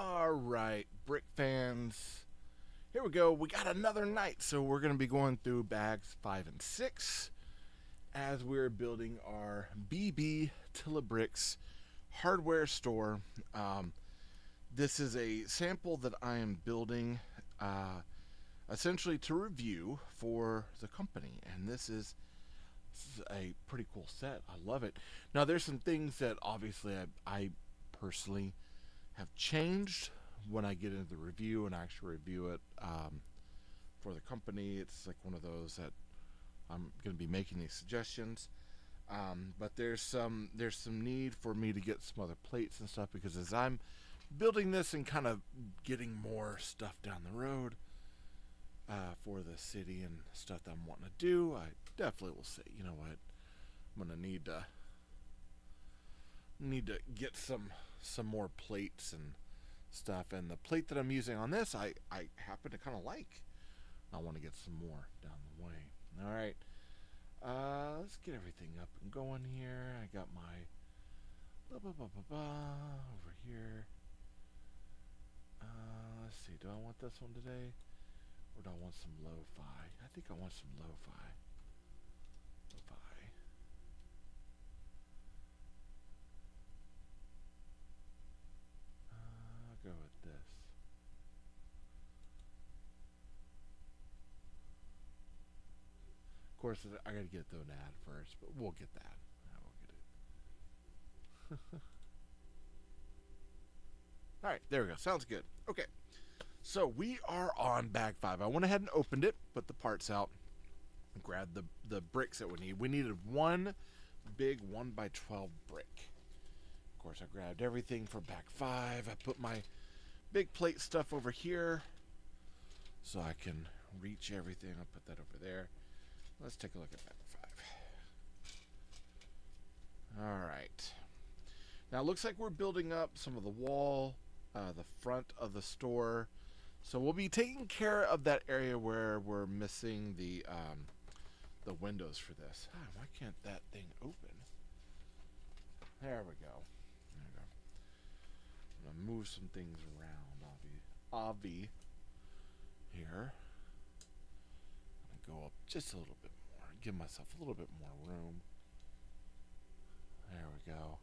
All right, brick fans. Here we go. We got another night, so we're going to be going through bags 5 and 6 as we're building our BBTiloBrix hardware store. This is a sample that I am building essentially to review for the company, and this is a pretty cool set. I love it. Now, there's some things that obviously I personally have changed when I get into the review and actually review it for the company. It's like one of those that I'm going to be making these suggestions. But there's some need for me to get some other plates and stuff, because as I'm building this and kind of getting more stuff down the road for the city and stuff that I'm wanting to do, I definitely will say, you know what, I'm going to need to get some more plates and stuff. And the plate that I'm using on this, I happen to kind of like. I want to get some more down the way. All right, let's get everything up and going here. I got my over here. Let's see, do I want this one today, or do I want some lo-fi? I think I want some lo-fi. I'll go with this. Of course, I gotta get the ad first, but we'll get that. We'll get it. All right, there we go. Sounds good. Okay, so we are on bag 5. I went ahead and opened it, put the parts out, grabbed the bricks that we need. We needed one big 1x12 brick. Of course, I grabbed everything for bag 5. I put my big plate stuff over here so I can reach everything. I'll put that over there. Let's take a look at bag 5. All right. Now it looks like we're building up some of the wall, the front of the store. So we'll be taking care of that area where we're missing the windows for this. Why can't that thing open? There we go. I'm gonna move some things around, Avi here. I'm gonna go up just a little bit more, give myself a little bit more room. There we go.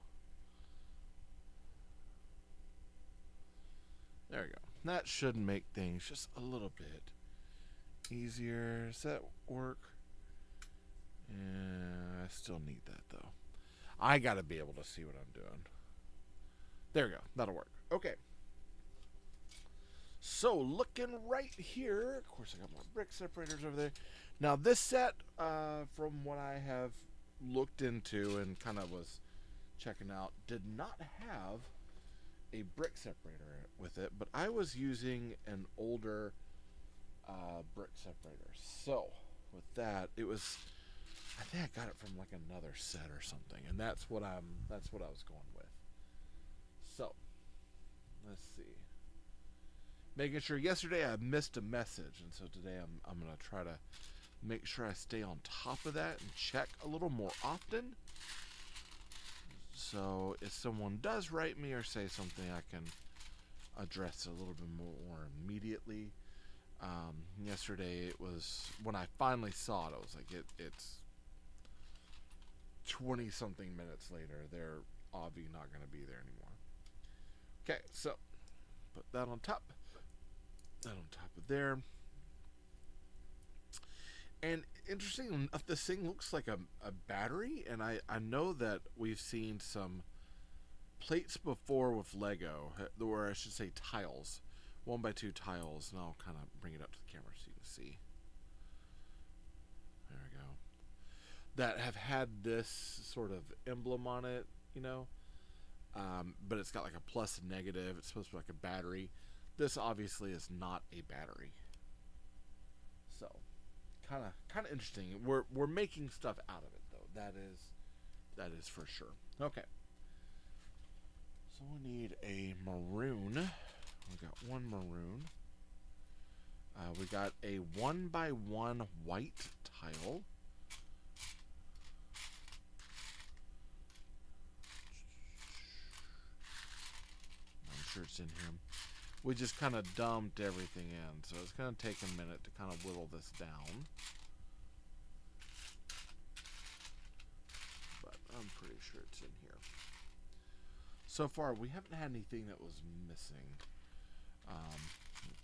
There we go. That should make things just a little bit easier. Does that work? Yeah, I still need that though. I gotta be able to see what I'm doing. There we go. That'll work. Okay. So looking right here, of course I got more brick separators over there. Now this set, from what I have looked into and kind of was checking out, did not have a brick separator with it, but I was using an older brick separator. So with that, it was, I think I got it from like another set or something, and that's what I was going with. So let's see. Making sure, yesterday I missed a message, and so today I'm gonna try to make sure I stay on top of that and check a little more often. So if someone does write me or say something, I can address it a little bit more immediately. Yesterday, it was when I finally saw it, I was like, it's 20 something minutes later. They're obviously not going to be there anymore. Okay, so put that on top. That on top of there. And interesting enough, this thing looks like a battery, and I know that we've seen some plates before with Lego, or I should say tiles, 1x2 tiles, and I'll kind of bring it up to the camera so you can see. There we go. That have had this sort of emblem on it, you know, but it's got like a plus and negative. It's supposed to be like a battery. This obviously is not a battery. So kind of interesting. We're making stuff out of it though. That is for sure. Okay. So we need a maroon. We got one maroon. We got a 1x1 white tile. I'm sure it's in here. we just kind of dumped everything in. So it's going to take a minute to kind of whittle this down. But I'm pretty sure it's in here. So far, we haven't had anything that was missing.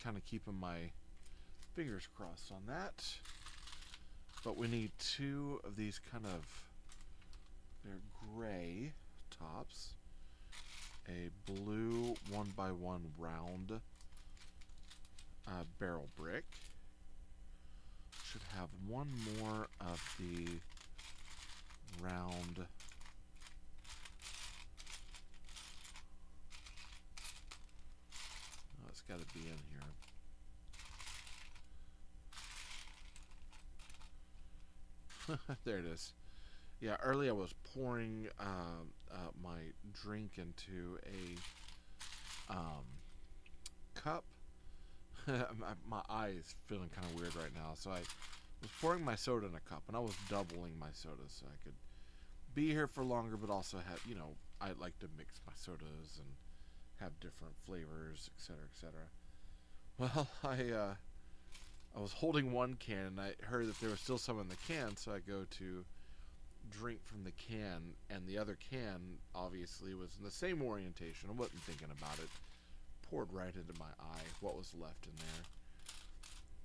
Kind of keeping my fingers crossed on that. But we need 2 of these kind of, they're gray tops. A blue 1x1 round barrel brick. Should have 1 more of the round it's got to be in here. There it is. Yeah, earlier I was pouring my drink into a cup. My eye is feeling kind of weird right now, so I was pouring my soda in a cup, and I was doubling my soda so I could be here for longer, but also have, you know, I like to mix my sodas and have different flavors, etc., etc. Well, I was holding one can, and I heard that there was still some in the can, so I go to drink from the can, and the other can obviously was in the same orientation. I wasn't thinking about it. Poured right into my eye what was left in there.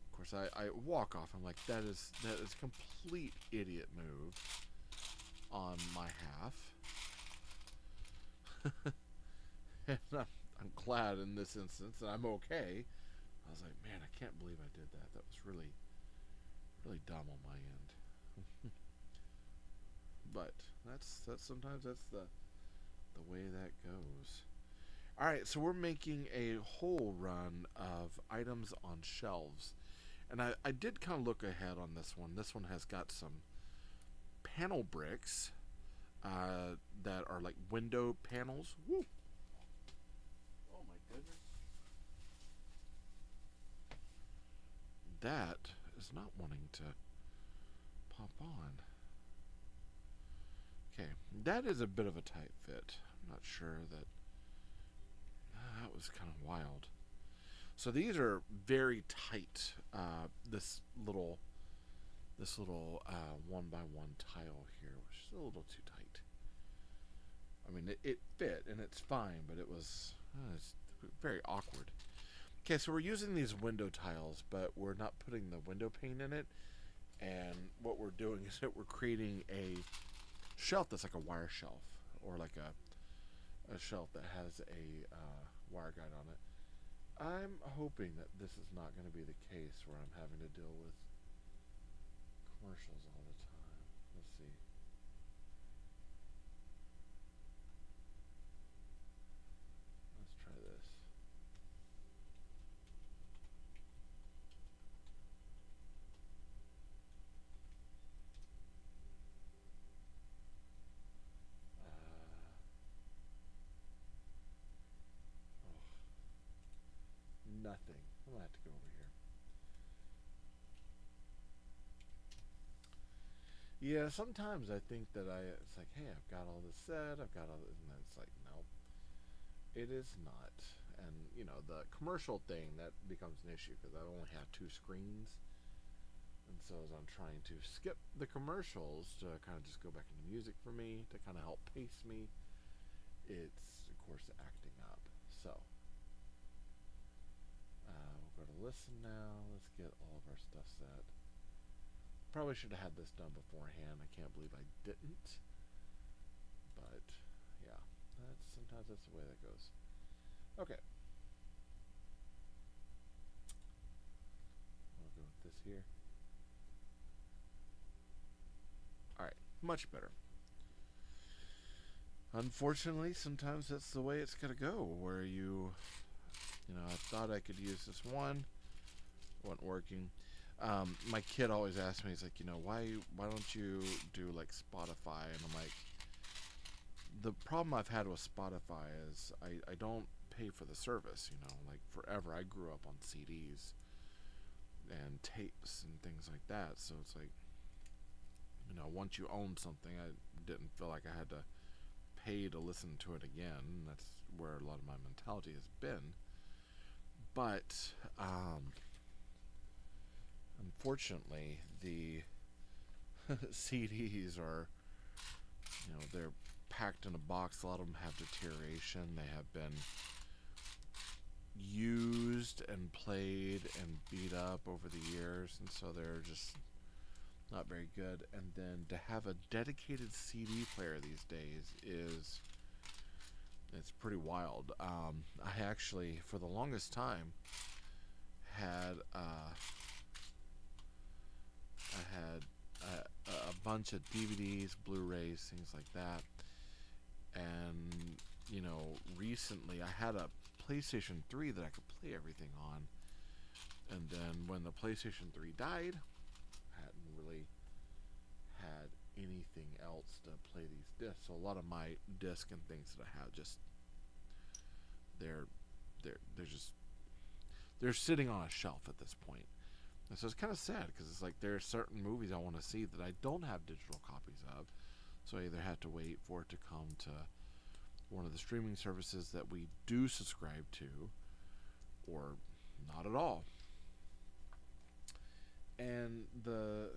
Of course, I walk off. I'm like, that is complete idiot move on my half. And I'm glad in this instance that I'm okay. I was like, man, I can't believe I did that. That was really, really dumb on my end. But that's sometimes that's the way that goes. All right, so we're making a whole run of items on shelves, and I did kind of look ahead on this one. This one has got some panel bricks that are like window panels. Woo! Oh my goodness. That is not wanting to pop on. Okay, that is a bit of a tight fit. I'm not sure that that was kind of wild. So these are very tight. This little 1x1 tile here, which is a little too tight. I mean, it fit and it's fine, but it's very awkward. Okay, so we're using these window tiles, but we're not putting the window pane in it. And what we're doing is that we're creating a shelf that's like a wire shelf, or like a shelf that has a wire guide on it. I'm hoping that this is not going to be the case where I'm having to deal with commercials all the time. Let's see. Let's try this. Nothing. I'm gonna have to go over here. Yeah, sometimes I think that it's like, hey, I've got all this set, I've got all this, and then it's like, no, it is not. And, you know, the commercial thing, that becomes an issue because I only have 2 screens. And so as I'm trying to skip the commercials to kind of just go back into music for me, to kind of help pace me, it's, of course, acting up. So, we'll go to listen now. Let's get all of our stuff set. Probably should have had this done beforehand. I can't believe I didn't. But, yeah, sometimes that's the way that goes. Okay. I'll go with this here. Alright, much better. Unfortunately, sometimes that's the way it's going to go, where you know, I thought I could use this one. Wasn't working. My kid always asks me, he's like, you know, why don't you do like Spotify? And I'm like, the problem I've had with Spotify is I don't pay for the service, you know, like forever. I grew up on CDs and tapes and things like that. So it's like, you know, once you own something, I didn't feel like I had to pay to listen to it again. That's where a lot of my mentality has been. But unfortunately, the CDs are, they're packed in a box. A lot of them have deterioration. They have been used and played and beat up over the years, and so they're just not very good. And then to have a dedicated CD player these days it's pretty wild. I actually, for the longest time, had a bunch of DVDs, Blu-rays, things like that. And recently I had a PlayStation 3 that I could play everything on. And then when the PlayStation 3 died, I hadn't really had anything else to play these discs. So a lot of my discs and things that I have they're sitting on a shelf at this point. And so it's kind of sad, because it's like there are certain movies I want to see that I don't have digital copies of. So I either have to wait for it to come to one of the streaming services that we do subscribe to, or not at all. And the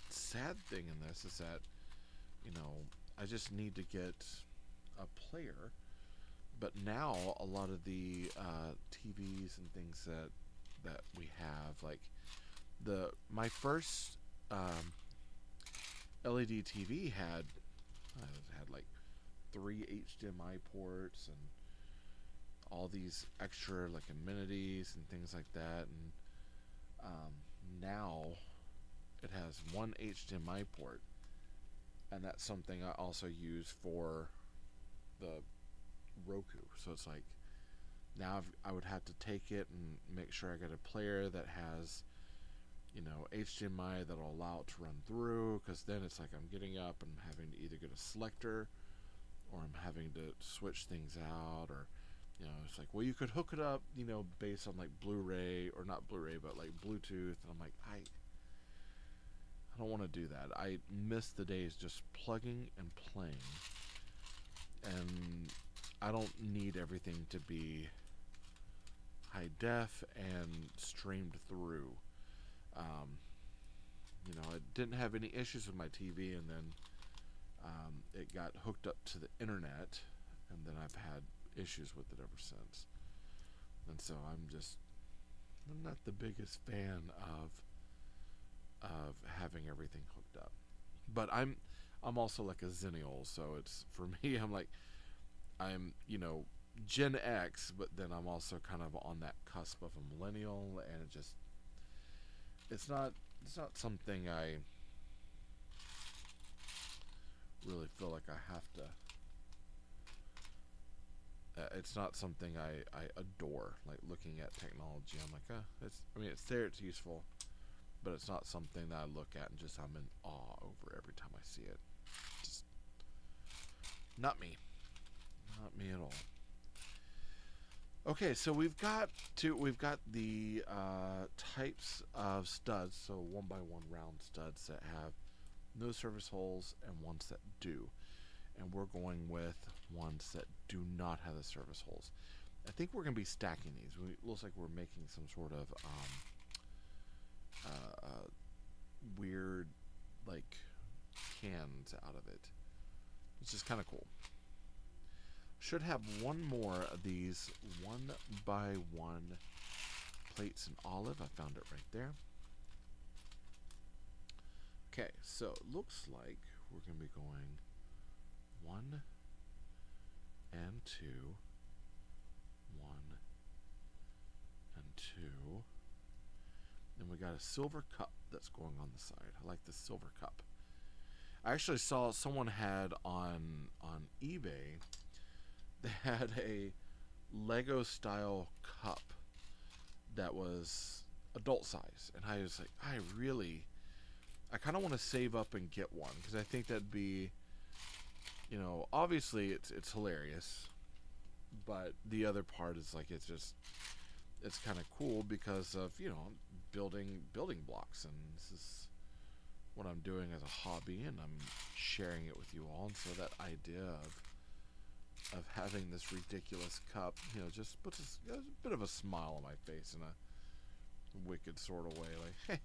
sad thing in this is that, I just need to get a player. But now a lot of the TVs and things that we have, like my first LED TV had like 3 HDMI ports and all these extra like amenities and things like that. And now it has 1 HDMI port, and that's something I also use for the Roku. So it's like now I would have to take it and make sure I get a player that has HDMI that'll allow it to run through, because then it's like I'm getting up and having to either get a selector, or I'm having to switch things out, or it's like, well, you could hook it up based on like Blu-ray, or not Blu-ray, but like Bluetooth. And I'm like, I don't want to do that. I miss the days just plugging and playing, and I don't need everything to be high def and streamed through. I didn't have any issues with my TV, and then it got hooked up to the internet, and then I've had issues with it ever since. And so I'm not the biggest fan of having everything hooked up. But I'm also like a Zennial, so it's, for me, I'm Gen X, but then I'm also kind of on that cusp of a millennial, and it's not something I really feel like I have to. It's not something I adore, like looking at technology. I'm like, it's there, it's useful, but it's not something that I look at and just I'm in awe over every time I see it. Just not me at all. Okay, so we've got the types of studs, so 1x1 round studs that have no service holes and ones that do. And we're going with ones that do not have the service holes. I think we're going to be stacking these. It looks like we're making some sort of weird, like, cans out of it, which is kind of cool. Should have one more of these 1x1 plates in olive. I found it right there. Okay, so it looks like we're going to be going 1 and 2, 1 and 2. And we got a silver cup that's going on the side. I like the silver cup. I actually saw someone had on eBay, they had a Lego style cup that was adult size, and I was like, I kind of want to save up and get one, because I think that'd be, obviously it's hilarious, but the other part is like, it's kind of cool because of building blocks, and this is what I'm doing as a hobby, and I'm sharing it with you all. And so that idea of of having this ridiculous cup, you know, just puts a bit of a smile on my face in a wicked sort of way, like,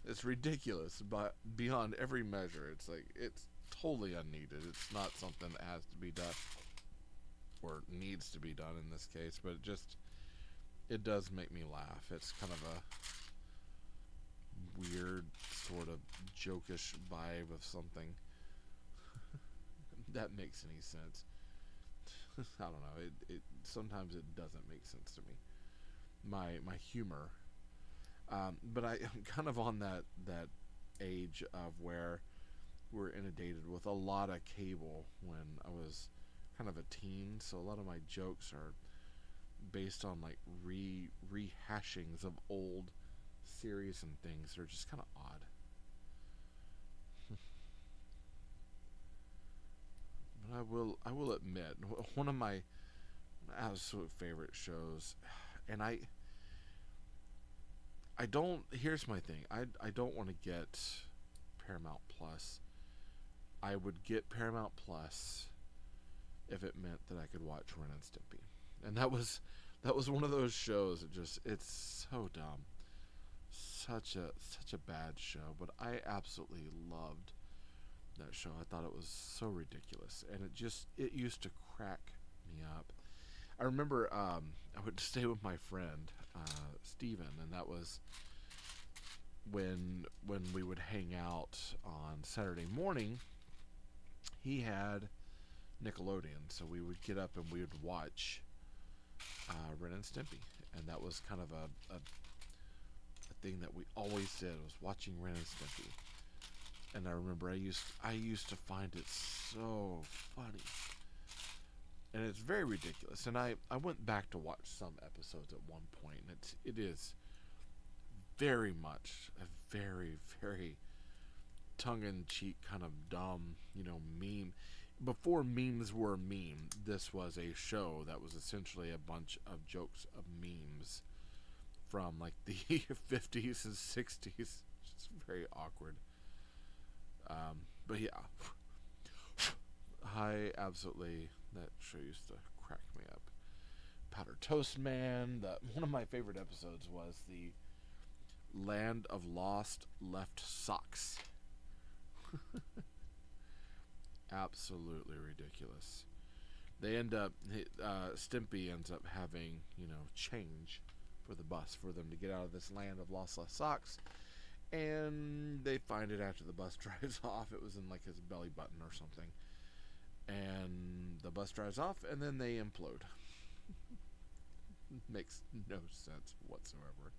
it's ridiculous, but beyond every measure. It's like, it's totally unneeded. It's not something that has to be done, or needs to be done in this case, but it does make me laugh. It's kind of a weird sort of jokish vibe of something that makes any sense. I don't know. It sometimes it doesn't make sense to me. My humor, but I'm kind of on that age of where we're inundated with a lot of cable when I was kind of a teen. So a lot of my jokes are based on like rehashings of old series and things. They're just kind of odd. But I will admit, one of my absolute favorite shows, and I don't, here's my thing, I don't want to get Paramount Plus. I would get Paramount Plus if it meant that I could watch Ren and Stimpy. And that was one of those shows that just, it's so dumb. Such a bad show, but I absolutely loved that show. I thought it was so ridiculous, and it used to crack me up. I remember I would stay with my friend Steven, and that was when we would hang out on Saturday morning. He had Nickelodeon, so we would get up and we would watch Ren and Stimpy, and that was kind of a thing that we always did, was watching Ren and Stimpy. And I remember I used to find it so funny, and it's very ridiculous. And I went back to watch some episodes at one point, and it is very much a very, very tongue-in-cheek kind of dumb, you know, meme. Before memes were meme, this was a show that was essentially a bunch of jokes of memes from like the 50s and 60s. It's very awkward. But yeah, I absolutely, that show used to crack me up. Powder Toast Man. One of my favorite episodes was the Land of Lost Left Socks. Absolutely ridiculous. They end up, Stimpy ends up having, you know, change for the bus for them to get out of this land of lost left socks. And they find it after the bus drives off. It was in like his belly button or something. And the bus drives off, and then they implode. Makes no sense whatsoever.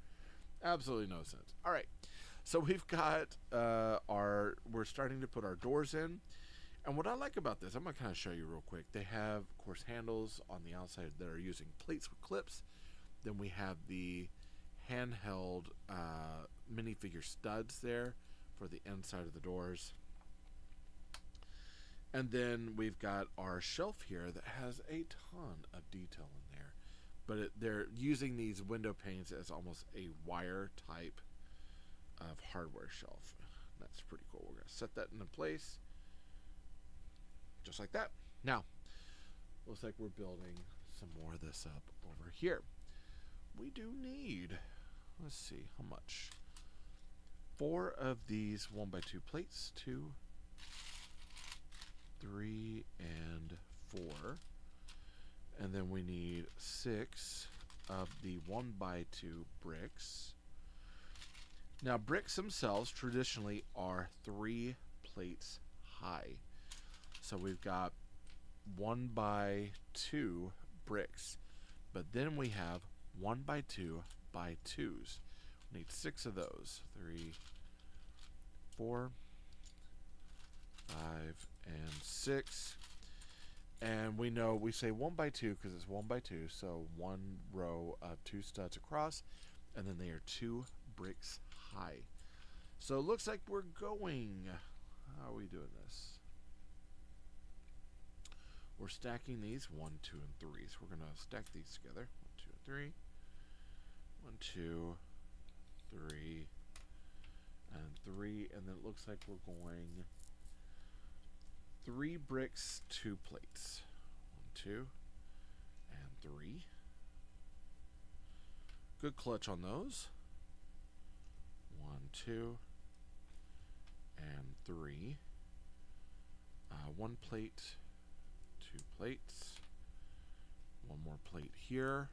Absolutely no sense. All right. So we've got we're starting to put our doors in. And what I like about this, I'm going to kind of show you real quick. They have, of course, handles on the outside that are using plates with clips. Then we have the handheld minifigure studs there for the inside of the doors. And then we've got our shelf here that has a ton of detail in there. But they're using these window panes as almost a wire type of hardware shelf. That's pretty cool. We're going to set that into place. Just like that. Now, looks like we're building some more of this up over here. We do need, let's see, how much? 4 of these 1x2 plates. 2, 3, and 4. And then we need 6 of the 1x2 bricks. Now, bricks themselves traditionally are 3 plates high. So we've got 1x2 bricks. But then we have 1x2 by 2s. We need 6 of those. 3, 4, 5, and 6. And we know we say 1x2 because it's 1x2. So 1 row of 2 studs across, and then they are 2 bricks high. So it looks like we're going. How are we doing this? We're stacking these 1, 2, and 3. So we're going to stack these together. 1, 2, and 3. 1, 2, 3, and 3. And then it looks like we're going 3 bricks, 2 plates. 1, 2, and 3. Good clutch on those. 1, 2, and 3. 1 plate, 2 plates. 1 more plate here.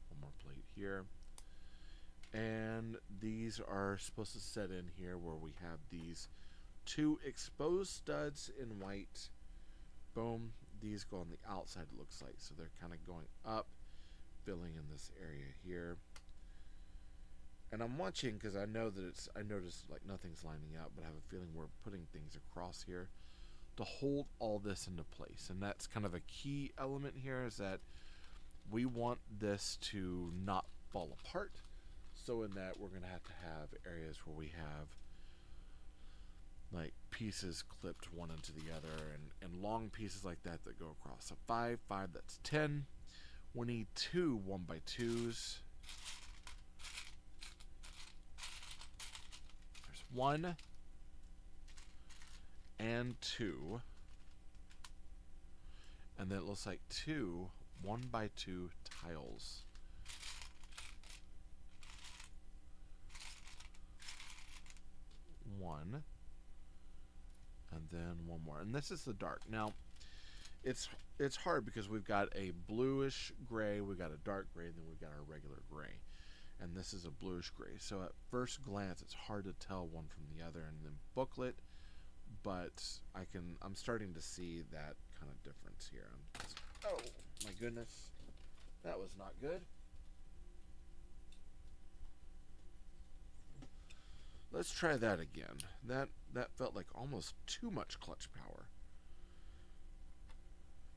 1 more plate here. And these are supposed to set in here where we have these 2 exposed studs in white. Boom. These go on the outside, it looks like. So they're kind of going up, filling in this area here. And I'm watching because I know that I noticed like nothing's lining up, but I have a feeling we're putting things across here to hold all this into place. And that's kind of a key element here, is that we want this to not fall apart. So in that, we're going to have areas where we have like pieces clipped one into the other, and long pieces like that go across. So 5, 5, that's 10. We need 2 1x2s. There's 1 and 2. And then it looks like 2 1x2 tiles. One, and then 1 more, and this is the dark. Now it's hard because we've got a bluish gray, we've got a dark gray, and then we've got our regular gray, and this is a bluish gray. So at first glance it's hard to tell one from the other in the booklet, but I'm starting to see that kind of difference here. Oh my goodness, that was not good. Let's try that again. That felt like almost too much clutch power.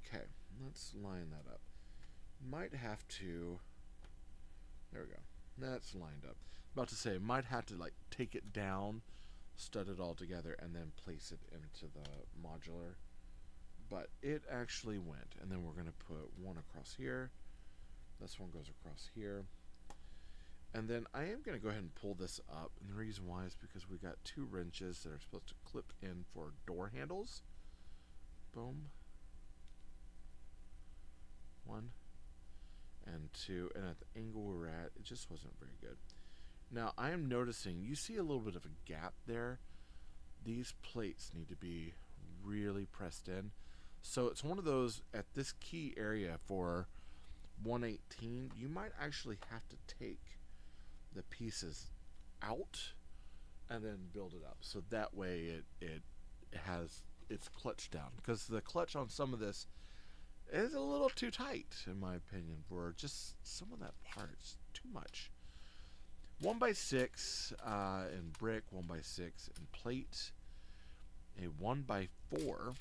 Okay, let's line that up. Might have to... There we go. That's lined up. About to say, might have to like take it down, stud it all together, and then place it into the modular. But it actually went. And then we're going to put 1 across here. This one goes across here. And then I am going to go ahead and pull this up, and the reason why is because we got 2 wrenches that are supposed to clip in for door handles. Boom. 1 and 2, and at the angle we're at, it just wasn't very good. Now I am noticing, you see a little bit of a gap there. These plates need to be really pressed in. So it's one of those, at this key area for 118, you might actually have to take the pieces out and then build it up, so that way it has its clutch down, because the clutch on some of this is a little too tight in my opinion for just some of that part. It's too much. 1x6 in brick, 1x6 in plate, a 1x4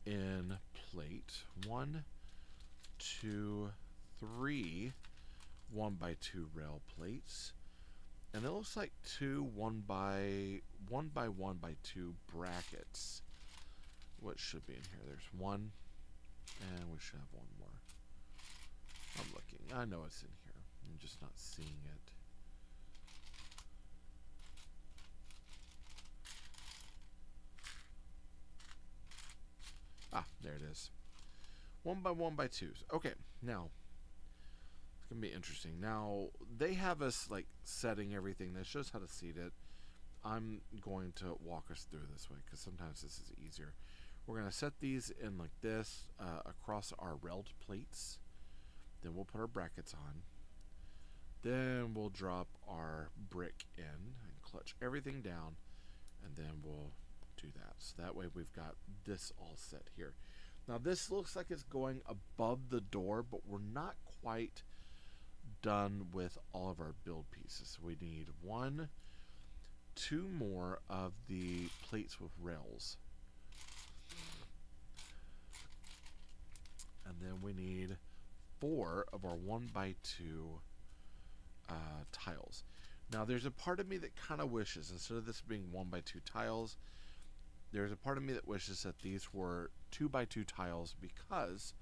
in plate, 1, 2, 3 1x2 rail plates, and it looks like 2 1x1x2 brackets. What should be in here? There's 1, and we should have 1 more. I'm looking. I know it's in here. I'm just not seeing it. Ah, there it is. 1x1x2s. Okay, now gonna be interesting. Now they have us like setting everything. That shows how to seat it. I'm going to walk us through this way because sometimes this is easier. We're gonna set these in like this across our railed plates. Then we'll put our brackets on. Then we'll drop our brick in and clutch everything down, and then we'll do that. So that way we've got this all set here. Now this looks like it's going above the door, but we're not quite done with all of our build pieces. So we need 1, 2 more of the plates with rails, and then we need 4 of our 1x2 tiles. Now there's a part of me that kind of wishes, instead of this being 1x2 tiles, there's a part of me that wishes that these were 2x2 tiles, because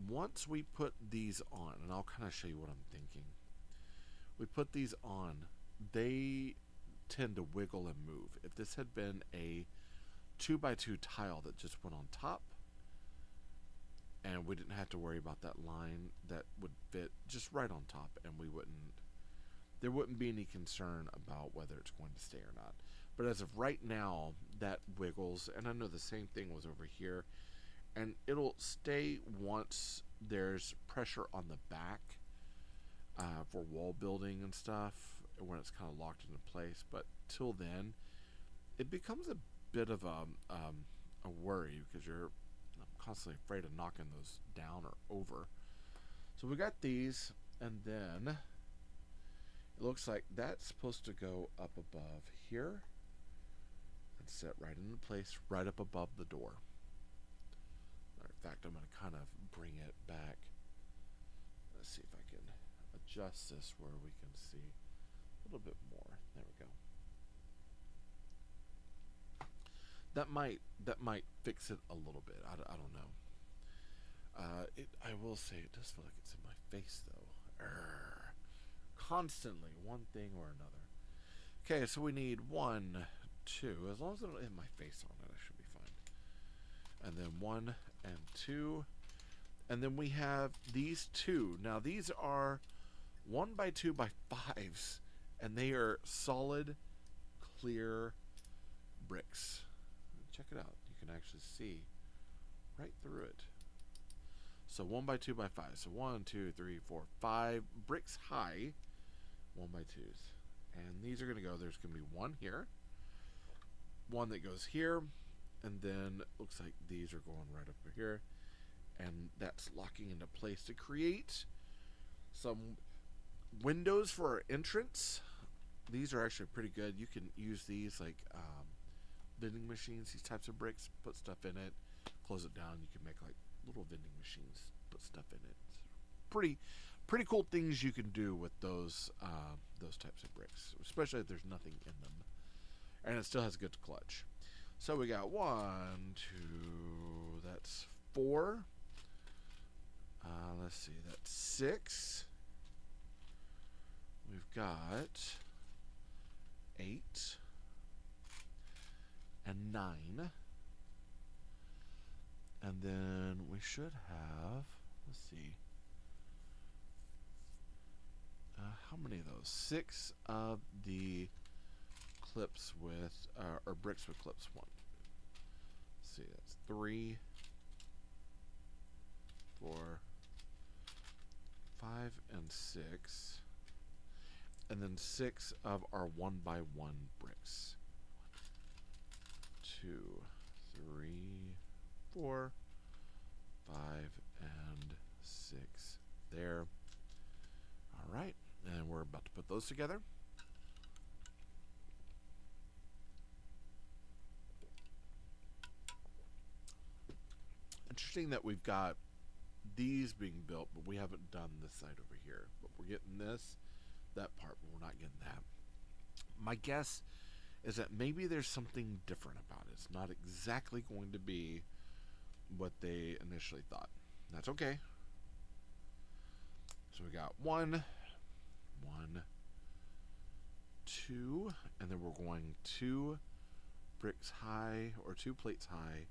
once we put these on, and I'll kind of show you what I'm thinking, we put these on, they tend to wiggle and move. If this had been a 2x2 tile that just went on top, and we didn't have to worry about that line that would fit just right on top, and there wouldn't be any concern about whether it's going to stay or not. But as of right now, that wiggles, and I know the same thing was over here, and it'll stay once there's pressure on the back for wall building and stuff, when it's kind of locked into place. But till then, it becomes a bit of a worry, because you're constantly afraid of knocking those down or over. So we got these, and then it looks like that's supposed to go up above here and set right into place, right up above the door. In fact, I'm going to kind of bring it back. Let's see if I can adjust this where we can see a little bit more. There we go. That might fix it a little bit. I don't know. I will say it does feel like it's in my face though. Constantly, one thing or another. Okay, so we need 1, 2. As long as I don't hit my face on it, I should be fine. And then 1 and 2. And then we have these 2. Now these are 1x2x5s, and they are solid, clear bricks. Check it out. You can actually see right through it. So 1x2x5. So 1, 2, 3, 4, 5 bricks high, 1x2s. And these are going to go, there's going to be one here, one that goes here, and then looks like these are going right over here. And that's locking into place to create some windows for our entrance. These are actually pretty good. You can use these like vending machines, these types of bricks, put stuff in it, close it down. You can make like little vending machines, put stuff in it. Pretty cool things you can do with those types of bricks, especially if there's nothing in them, and it still has a good clutch. So we got 1, 2, that's 4. Let's see, that's 6. We've got 8 and 9, and then we should have, let's see, how many of those? 6 of the clips with, or bricks with clips. 1. Let's see, that's 3, 4, 5, and 6. And then 6 of our 1x1 bricks. 2, 3, 4, 5, and 6 there. All right, and we're about to put those together. Interesting that we've got these being built, but we haven't done this side over here. But we're getting that part, but we're not getting that. My guess is that maybe there's something different about it. It's not exactly going to be what they initially thought. That's okay. So we got 1, 2, and then we're going 2 bricks high, or 2 plates high,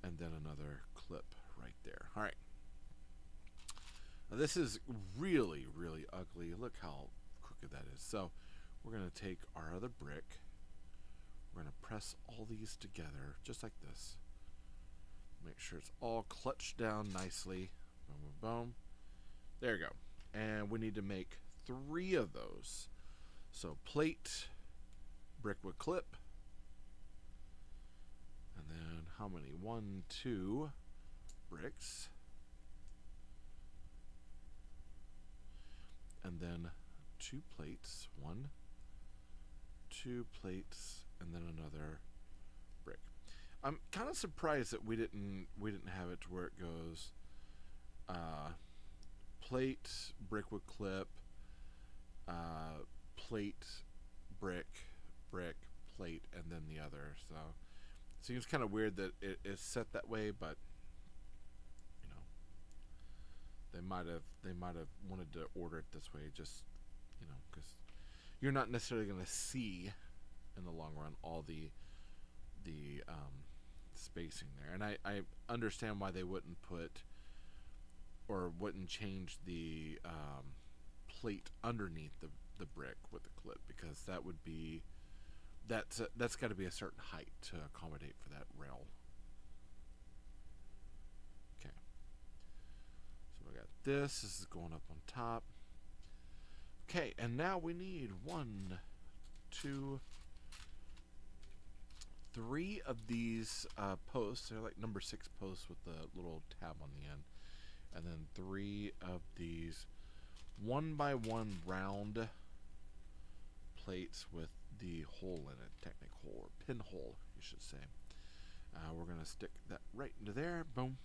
and then another clip right there. All right. Now this is really, really ugly. Look how crooked that is. So we're going to take our other brick. We're going to press all these together just like this. Make sure it's all clutched down nicely. Boom, boom, boom. There you go. And we need to make 3 of those. So plate, brick with clip, and then how many? 1, 2 bricks, and then 2 plates. 1, 2 plates, and then another brick. I'm kind of surprised that we didn't have it to where it goes plate, brick with clip, plate, brick, plate, and then the other. So it seems kind of weird that it is set that way, but you know, they might have wanted to order it this way, just, you know, because you're not necessarily going to see in the long run all the the spacing there. And I understand why they wouldn't put or wouldn't change the plate underneath the brick with the clip, because that would be that's got to be a certain height to accommodate for that rail. Okay, so we got this is going up on top. Okay, and now we need 1, 2, 3 of these posts. They're like number 6 posts with the little tab on the end, and then 3 of these 1x1 round plates with the hole in it, technical hole, or pinhole, you should say. We're going to stick that right into there. Boom.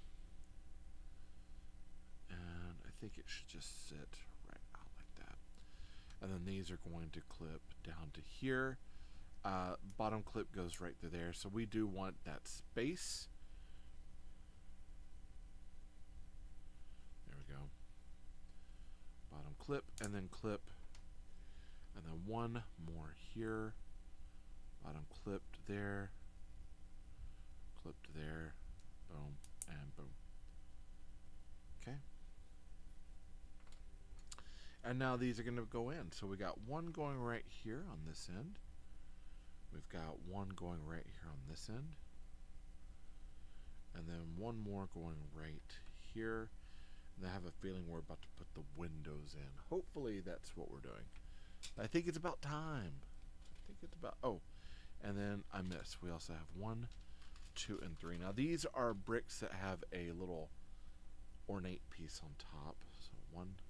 And I think it should just sit right out like that. And then these are going to clip down to here. Bottom clip goes right through there. So we do want that space. There we go. Bottom clip, and then clip. And then one more here. Bottom clipped there. Clipped there. Boom, and boom. Okay. And now these are going to go in. So we got one going right here on this end. We've got one going right here on this end. And then one more going right here. And I have a feeling we're about to put the windows in. Hopefully that's what we're doing. I think it's about time. I think it's about... Oh, and then I missed. We also have 1, 2, and 3. Now these are bricks that have a little ornate piece on top. So 1,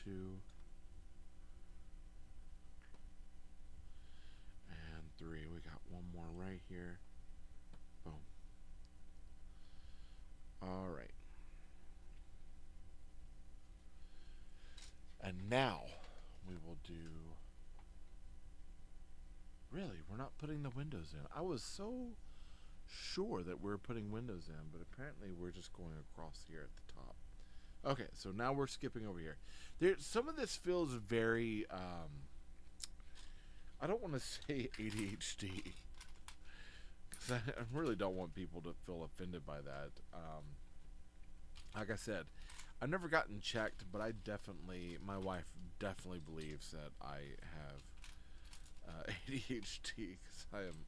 2, and 3. We got one more right here. Boom. All right. And now we will do... Really, we're not putting the windows in. I was so sure that we're putting windows in, but apparently we're just going across here at the top. Okay, so now we're skipping over here. Some of this feels very... I don't want to say ADHD, because I really don't want people to feel offended by that. Like I said, I've never gotten checked, but my wife definitely believes that I have ADHD, because I am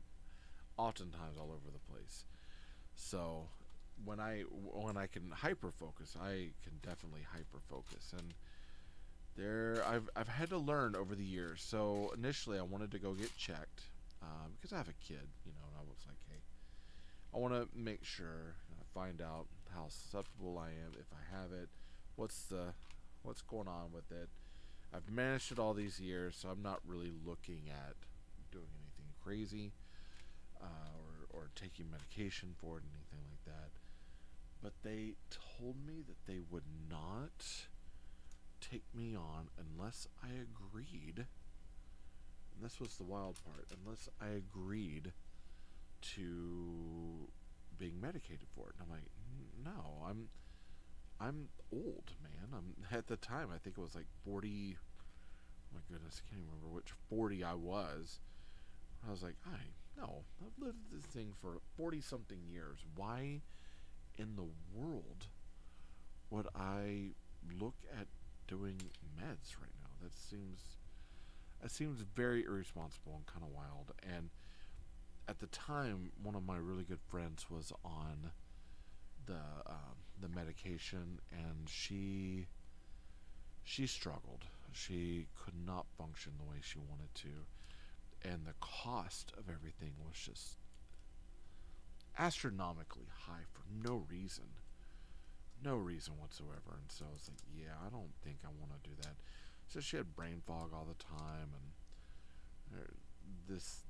oftentimes all over the place. So when I can hyper focus, I can definitely hyper focus, and I've had to learn over the years. So initially I wanted to go get checked because I have a kid, and I was like, hey, I want to make sure, find out how susceptible I am, if I have it, what's going on with it. I've managed it all these years, so I'm not really looking at doing anything crazy or taking medication for it, anything like that. But they told me that they would not take me on unless I agreed, and this was the wild part, unless I agreed to being medicated for it. And I'm like, no, I'm old, man. At the time, I think it was like 40. Oh my goodness, I can't even remember which 40 I was. I was like, no, I've lived this thing for 40 something years. Why in the world would I look at doing meds right now? That seems very irresponsible and kind of wild. And at the time, one of my really good friends was on the medication, and she struggled. She could not function the way she wanted to, and the cost of everything was just astronomically high for no reason whatsoever. And so I was like, yeah, I don't think I want to do that. So she had brain fog all the time, and this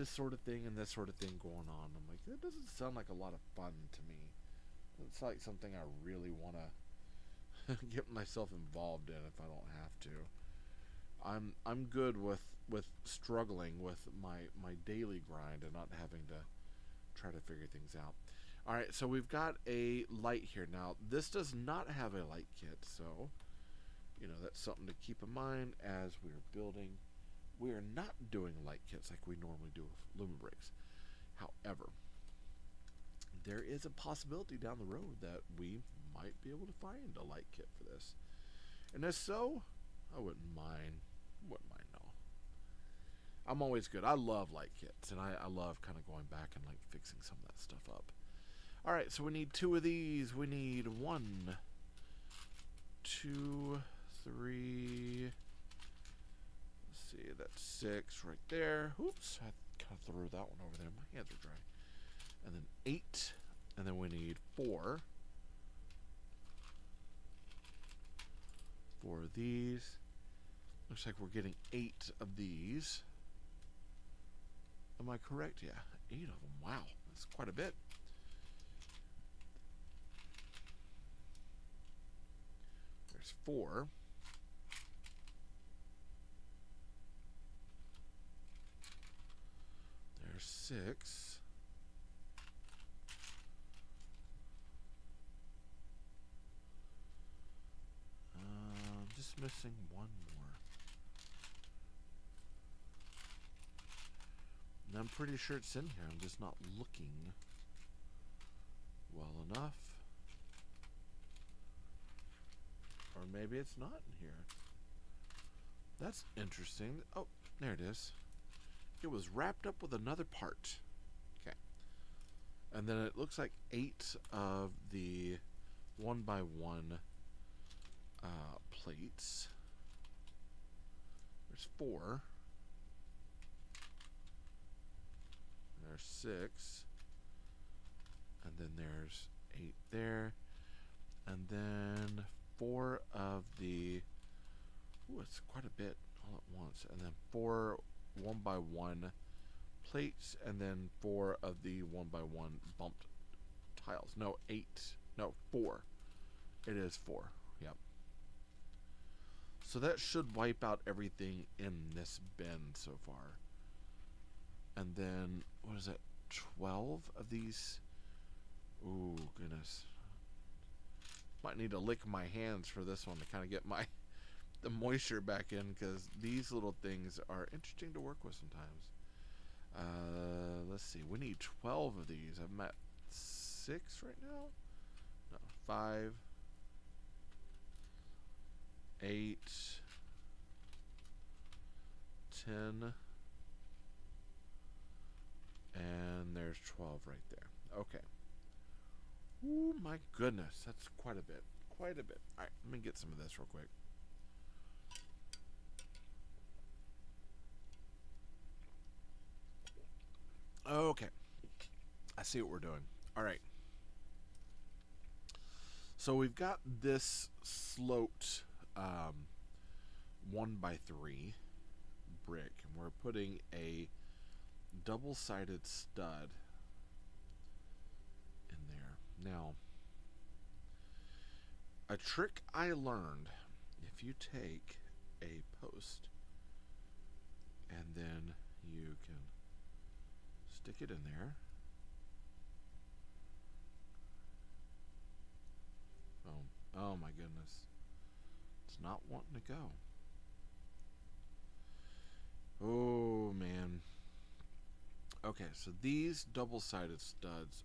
sort of thing and this sort of thing going on. I'm like, that doesn't sound like a lot of fun to me. It's like something I really want to get myself involved in if I don't have to. I'm good with struggling with my daily grind and not having to try to figure things out. Alright, so we've got a light here. Now, this does not have a light kit, so You know, that's something to keep in mind as we're building. We are not doing light kits like we normally do with TayRayGun. However, there is a possibility down the road that we might be able to find a light kit for this. And if so, I wouldn't mind. No. I'm always good. I love light kits, and I love kind of going back and like fixing some of that stuff up. Alright, so we need 2 of these. We need 1, 2, 3. Let's see, that's 6 right there. Oops, I kind of threw that one over there. My hands are dry. And then 8, and then we need 4. 4 of these. Looks like we're getting 8 of these. Am I correct? Yeah, 8 of them. Wow, that's quite a bit. There's 4. There's 6. Just missing 1 more. And I'm pretty sure it's in here. I'm just not looking well enough. Or maybe it's not in here. That's interesting. Oh, there it is. It was wrapped up with another part. Okay. And then it looks like 8 of the 1x1 plates. There's 4. There's 6. And then there's 8 there. And then 4 of the... Ooh, it's quite a bit all at once. And then 4 1x1 plates. And then 4 of the 1x1 bumped tiles. No, 8. No, 4. It is 4. Yep. So that should wipe out everything in this bin so far. And then, what is that, 12 of these? Ooh, goodness. Might need to lick my hands for this one to kind of get the moisture back in, because these little things are interesting to work with sometimes. Let's see, we need 12 of these. I'm at 6 right now? No, 5. 8, 10, and there's 12 right there. Okay. Ooh, my goodness, that's quite a bit. Quite a bit. Alright, let me get some of this real quick. Okay. I see what we're doing. Alright. So we've got this sloped 1x3 brick, and we're putting a double-sided stud in there. Now, a trick I learned, if you take a post and then you can stick it in there. Oh my goodness. It's not wanting to go. Oh man. Okay, so these double-sided studs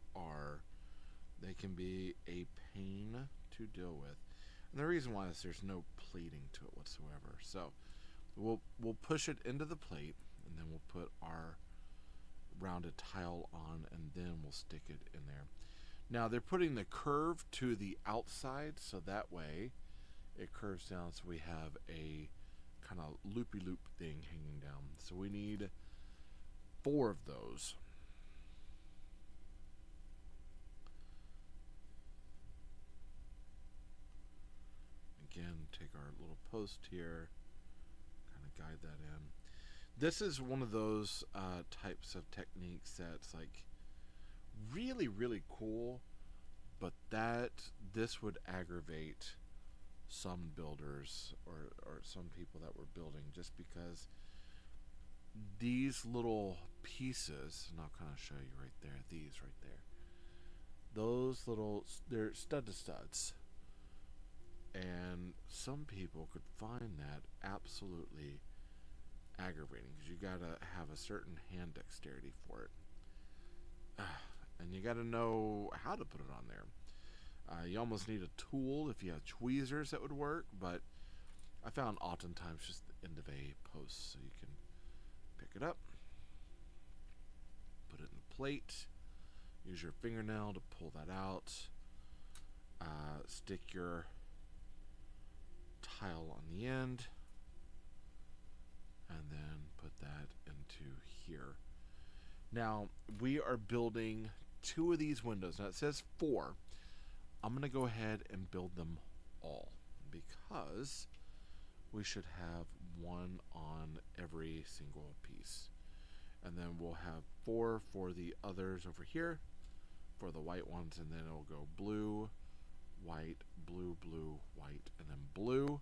they can be a pain to deal with. And the reason why is there's no pleating to it whatsoever. So we'll push it into the plate, and then we'll put our rounded tile on, and then we'll stick it in there. Now they're putting the curve to the outside, so that way it curves down, so we have a kind of loopy-loop thing hanging down. So we need 4 of those. Again, take our little post here, kind of guide that in. This is one of those types of techniques that's like really, really cool, but this would aggravate some builders or some people that were building, just because these little pieces, and I'll kind of show you right there, these right there, those little, they're stud to studs. And some people could find that absolutely aggravating because you gotta have a certain hand dexterity for it. And you gotta know how to put it on there. You almost need a tool. If you have tweezers, that would work, but I found oftentimes just the end of a post, so you can pick it up, put it in the plate, use your fingernail to pull that out, stick your tile on the end, and then put that into here. Now, we are building 2 of these windows. Now, it says 4. I'm going to go ahead and build them all because we should have 1 on every single piece. And then we'll have 4 for the others over here for the white ones, and then it'll go blue, white, blue, blue, white, and then blue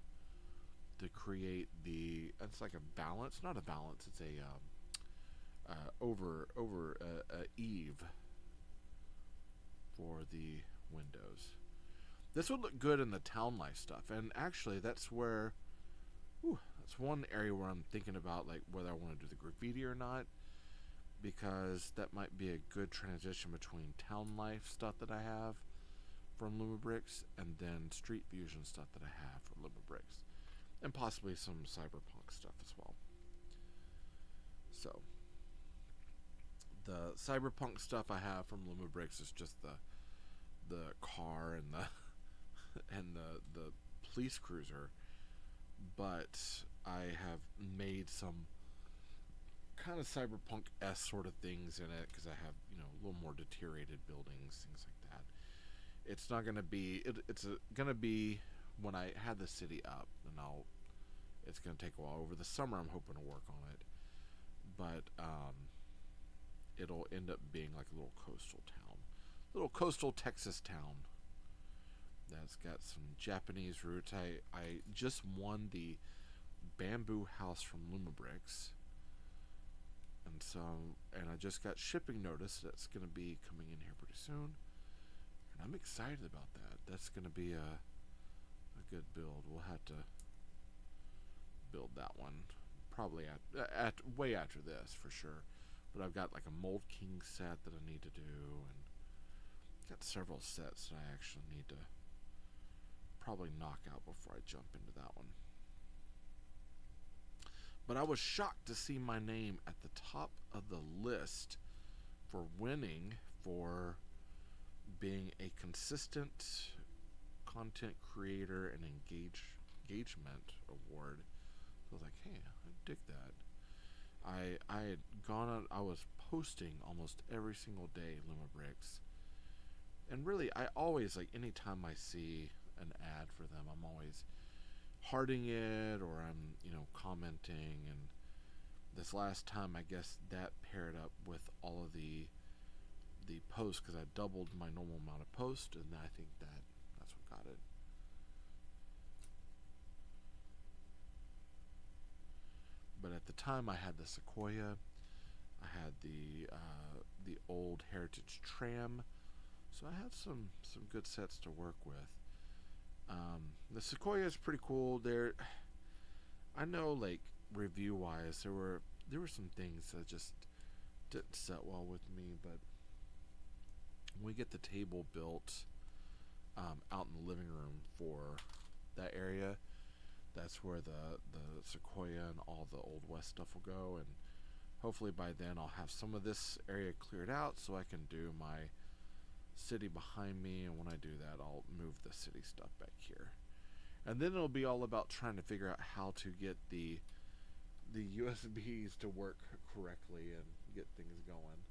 to create the, it's like a balance, not a balance, it's a eve for the windows. This would look good in the town life stuff, and actually that's where, that's one area where I'm thinking about like whether I want to do the graffiti or not, because that might be a good transition between town life stuff that I have from TayRayGun and then street fusion stuff that I have from TayRayGun, and possibly some cyberpunk stuff as well. So the cyberpunk stuff I have from TayRayGun is just the car and the police cruiser, but I have made some kind of cyberpunk-esque sort of things in it because I have, you know, a little more deteriorated buildings, things like that. It's not going to be, it's going to be when I had the city up, and it's going to take a while. Over the summer I'm hoping to work on it, but it'll end up being like a little coastal town, little coastal Texas town that's got some Japanese roots. I just won the bamboo house from TayRayGun, and so, and I just got shipping notice that's going to be coming in here pretty soon, and I'm excited about that. That's going to be a good build. We'll have to build that one probably at way after this for sure. But I've got like a Mold King set that I need to do, and got several sets that I actually need to probably knock out before I jump into that one. But I was shocked to see my name at the top of the list for winning for being a consistent content creator and engagement award. So I was like, hey, I dig that. I had gone on, I was posting almost every single day TayRayGun, and really I always, like, anytime I see an ad for them, I'm always hearting it, or I'm, you know, commenting. And this last time, I guess that paired up with all of the posts, because I doubled my normal amount of posts, and I think that's what got it. But at the time, I had the Sequoia, I had the old Heritage Tram, so I had some good sets to work with. The Sequoia is pretty cool. I know, like, review wise, there were some things that just didn't set well with me, but when we get the table built out in the living room for that area, that's where the Sequoia and all the Old West stuff will go, and hopefully by then I'll have some of this area cleared out so I can do my city behind me, and when I do that, I'll move the city stuff back here. And then it'll be all about trying to figure out how to get the USBs to work correctly and get things going.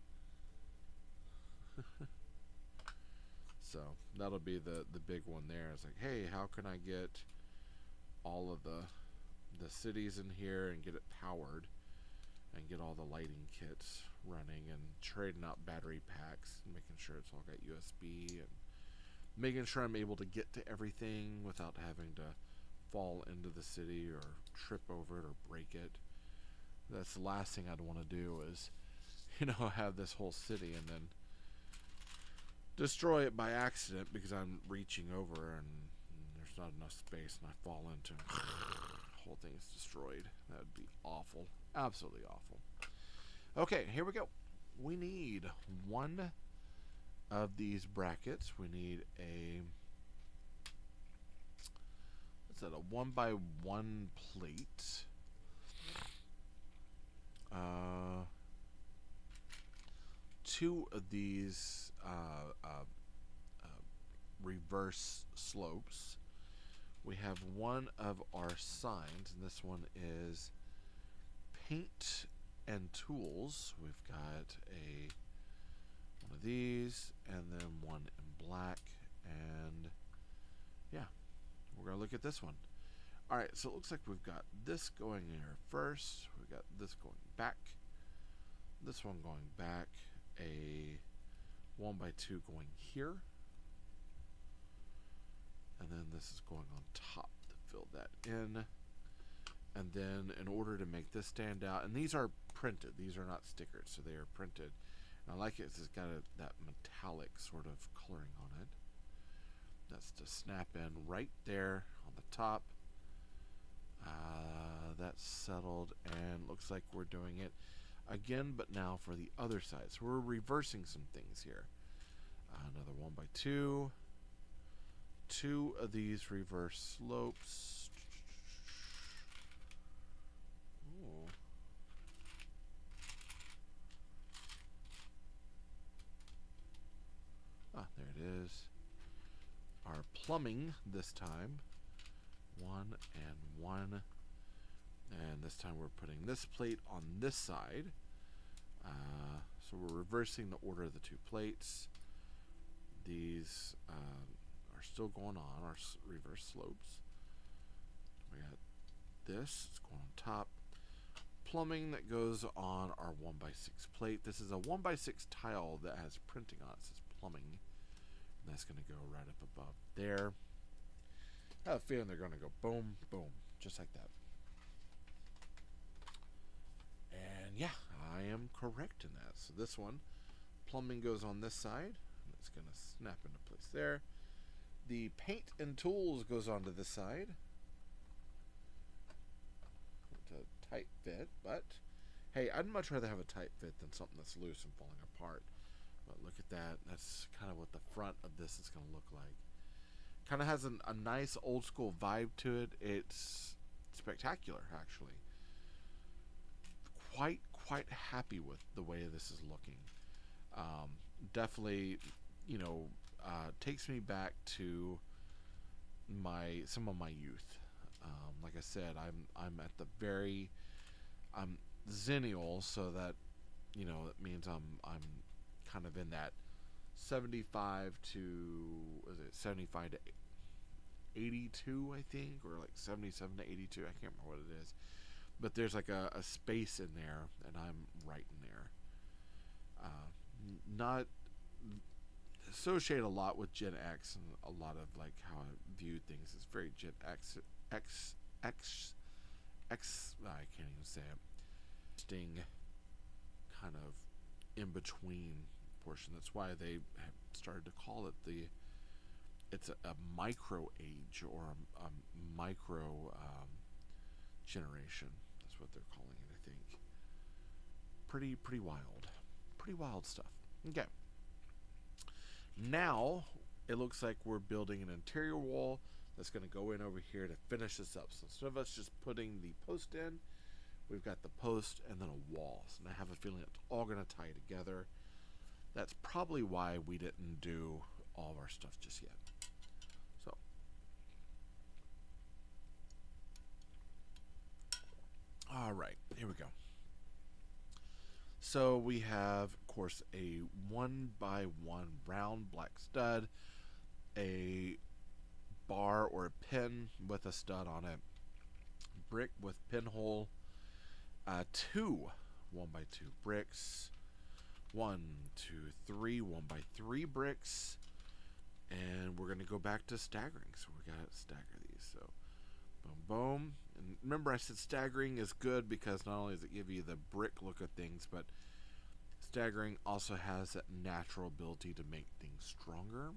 So that'll be the big one there. It's like, hey, how can I get all of the cities in here and get it powered and get all the lighting kits running, and trading out battery packs and making sure it's all got USB, and making sure I'm able to get to everything without having to fall into the city or trip over it or break it. That's the last thing I'd want to do is, you know, have this whole city and then destroy it by accident because I'm reaching over and there's there's not enough space and I fall into it, the whole thing is destroyed. That would be awful. Absolutely awful. Okay, here we go. We need one of these brackets. We need a, what's that, a 1x1 plate. Two of these reverse slopes. We have one of our signs, and this one is paint and tools. We've got one of these, and then one in black, and yeah, we're gonna look at this one. All right, so it looks like we've got this going here first. We've got this going back, this one going back, a 1x2 going here, and then this is going on top to fill that in. And then in order to make this stand out, and these are printed, these are not stickers, so they are printed. And I like it, it's got that metallic sort of coloring on it. That's to snap in right there on the top. That's settled, and looks like we're doing it again, but now for the other side. So we're reversing some things here. Another 1x2. Two of these reverse slopes. Ooh. There it is. Our plumbing this time. 1 and 1. And this time we're putting this plate on this side. So we're reversing the order of the two plates. These are still going on, our reverse slopes. We got this, it's going on top. Plumbing that goes on our 1x6 plate. This is a 1x6 tile that has printing on it. It says plumbing. And that's going to go right up above there. I have a feeling they're going to go boom, boom, just like that. And yeah, I am correct in that. So this one, plumbing goes on this side, and it's going to snap into place there. The paint and tools goes onto this side. It's a tight fit, but hey, I'd much rather have a tight fit than something that's loose and falling apart. But look at that. That's kind of what the front of this is going to look like. Kind of has a nice old school vibe to it. It's spectacular, actually. Quite happy with the way this is looking. Definitely, you know, takes me back to some of my youth. Like I said, I'm at the I'm Zennial, so that, you know, that means I'm kind of in that 75 to 82, I think, or like 77 to 82. I can't remember what it is. But there's like a space in there, and I'm right in there. Not associate a lot with Gen X, and a lot of like how I view things is very Gen X. I can't even say it. Sting kind of in between portion. That's why they have started to call it it's a micro age, or a micro generation. That's what they're calling it, I think. Pretty wild. Pretty wild stuff. Okay. Now it looks like we're building an interior wall that's going to go in over here to finish this up. So instead of us just putting the post in, we've got the post and then a wall. And I have a feeling it's all going to tie together. That's probably why we didn't do all of our stuff just yet. So all right, here we go. So we have, of course, a 1x1 round black stud, a bar or a pin with a stud on it, brick with pinhole, 2 1x2 bricks, 1, 2, 3 1x3 bricks, and we're going to go back to staggering. So we got to stagger these. So boom, boom. And remember, I said staggering is good because not only does it give you the brick look of things, but staggering also has that natural ability to make things stronger.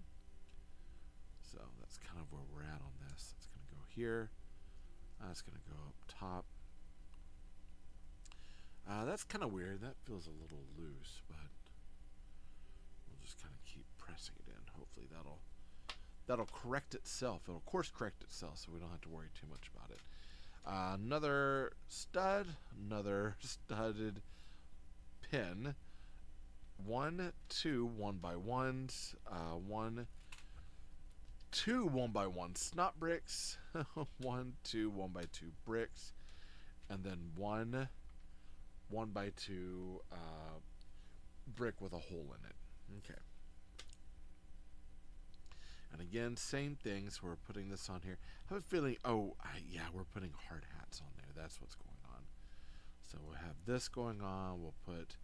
So that's kind of where we're at on this. It's going to go here. That's going to go up top. That's kind of weird. That feels a little loose, but we'll just kind of keep pressing it in. Hopefully that'll correct itself. It'll course correct itself, so we don't have to worry too much about it. Another stud, another studded pin. 1, 2 1x1s, 1, 2 1x1 snot bricks, 1, 2 1x2 bricks, and then 1 1x2 brick with a hole in it. Okay. And again, same thing. So we're putting this on here. I have a feeling, yeah, we're putting hard hats on there. That's what's going on. So we'll have this going on. We'll put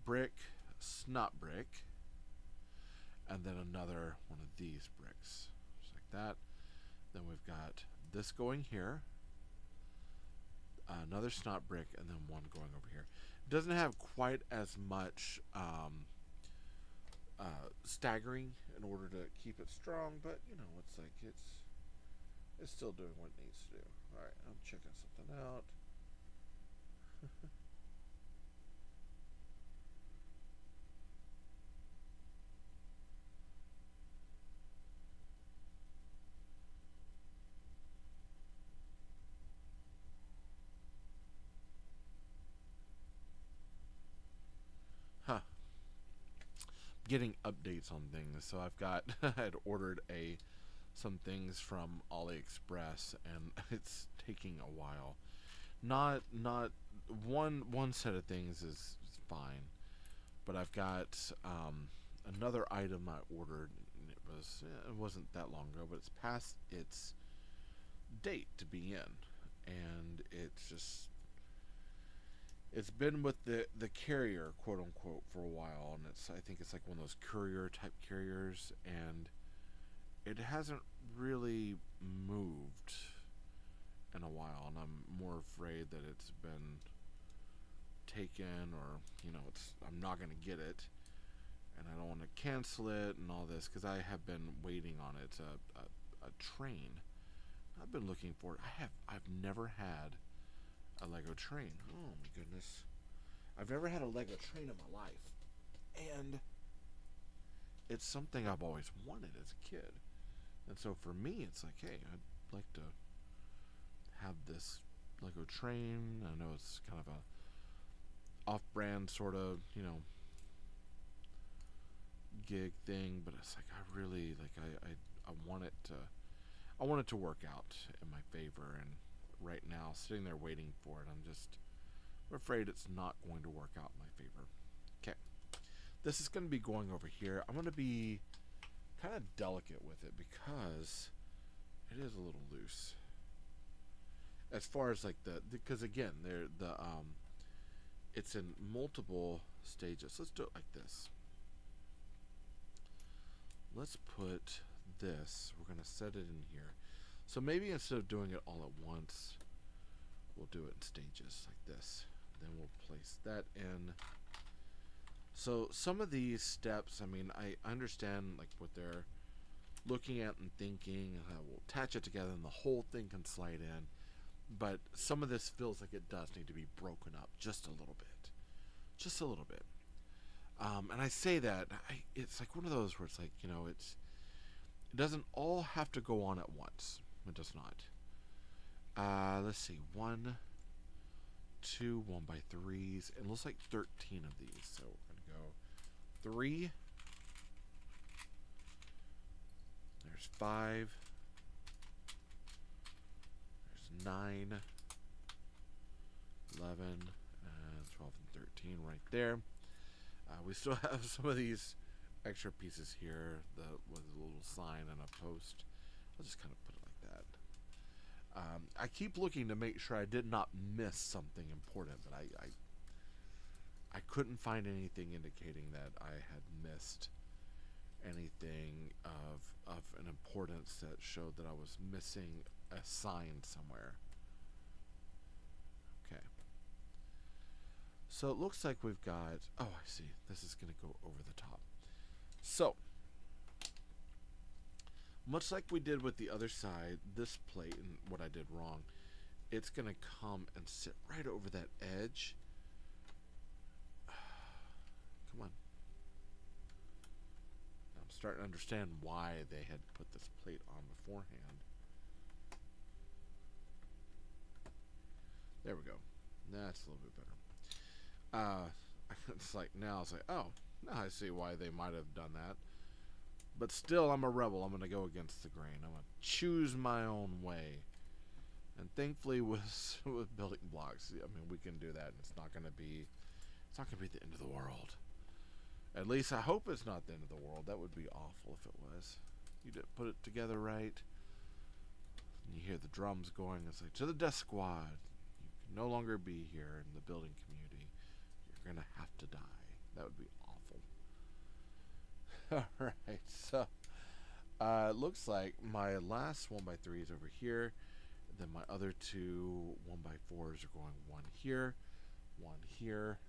brick, snot brick, and then another one of these bricks, just like that. Then we've got this going here, another snot brick, and then one going over here. It doesn't have quite as much staggering in order to keep it strong, but you know, it's like it's still doing what it needs to do. All right, I'm checking something out. Getting updates on things. So I've got I had ordered some things from AliExpress, and it's taking a while. Not one set of things is fine, but I've got another item I ordered, and it wasn't that long ago, but it's past its date to be in, and it's been with the carrier, quote unquote, for a while, and I think it's like one of those courier type carriers, and it hasn't really moved in a while, and I'm more afraid that it's been taken, or you know, I'm not going to get it, and I don't want to cancel it and all this, because I have been waiting on it. It's a train. I've been looking for it. I've never had a Lego train. Oh my goodness. I've never had a Lego train in my life. And it's something I've always wanted as a kid. And so for me, it's like, hey, I'd like to have this Lego train. I know it's kind of a off-brand sort of, you know, gig thing, but it's like I really I want it to work out in my favor, and right now, sitting there waiting for it, I'm afraid it's not going to work out in my favor. Okay, this is going to be going over here. I'm going to be kind of delicate with it because it is a little loose. As far as like because again, it's in multiple stages. Let's do it like this. Let's put this. We're going to set it in here. So maybe instead of doing it all at once, we'll do it in stages like this. Then we'll place that in. So some of these steps, I mean, I understand like what they're looking at and thinking. We'll attach it together and the whole thing can slide in. But some of this feels like it does need to be broken up just a little bit. Just a little bit. And I say that, it's like one of those where it's like, you know, it doesn't all have to go on at once. It does not. Let's see, 1, 2 1x3s. It looks like 13 of these. So we're going to go 3. There's 5. There's 9, 11, and 12, and 13 right there. We still have some of these extra pieces here, with a little sign and a post. I'll just kind of put it like that. I keep looking to make sure I did not miss something important, but I couldn't find anything indicating that I had missed anything of an importance that showed that I was missing a sign somewhere. Okay. So it looks like we've got, oh, I see. This is going to go over the top. So, much like we did with the other side, this plate and what I did wrong, it's going to come and sit right over that edge. Come on. I'm starting to understand why they had put this plate on beforehand. There we go. That's a little bit better. It's like now it's like, oh, now I see why they might have done that. But still, I'm a rebel. I'm going to go against the grain. I'm going to choose my own way. And thankfully, with building blocks, I mean, we can do that, and it's not going to be the end of the world. At least I hope it's not the end of the world. That would be awful if it was. You didn't put it together right. And you hear the drums going. It's like, to the death squad. You can no longer be here in the building community. You're going to have to die. That would be awful. Alright, so it looks like my last 1x3 is over here. Then my other two 1x4s are going one here, one here.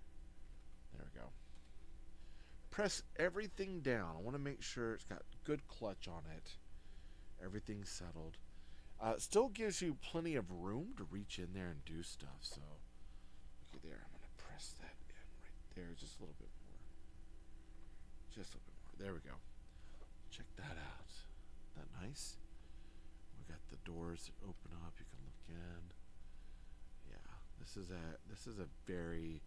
There we go. Press everything down. I want to make sure it's got good clutch on it. Everything's settled. It still gives you plenty of room to reach in there and do stuff. So, looky there. I'm going to press that in right there just a little bit more. Just a little bit more. There we go. Check that out. Isn't that nice? We got the doors that open up. You can look in. Yeah, this is a very,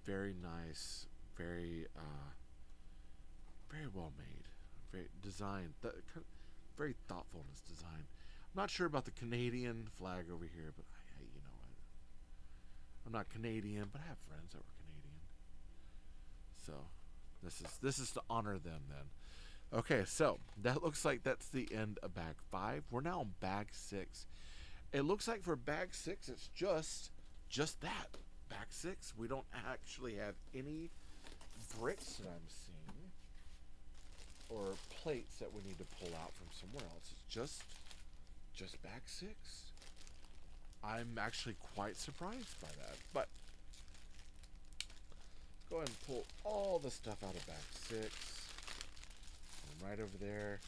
very nice, very well made, very designed. Very thoughtful in its design. I'm not sure about the Canadian flag over here, but I you know what? I'm not Canadian, but I have friends that were Canadian. So this is to honor them then. Okay, so that looks like that's the end of bag 5. We're now on bag 6. It looks like for bag 6, it's just that. Bag 6. We don't actually have any bricks that I'm seeing or plates that we need to pull out from somewhere else. It's just bag 6. I'm actually quite surprised by that. But go ahead and pull all the stuff out of bag 6. Right over there,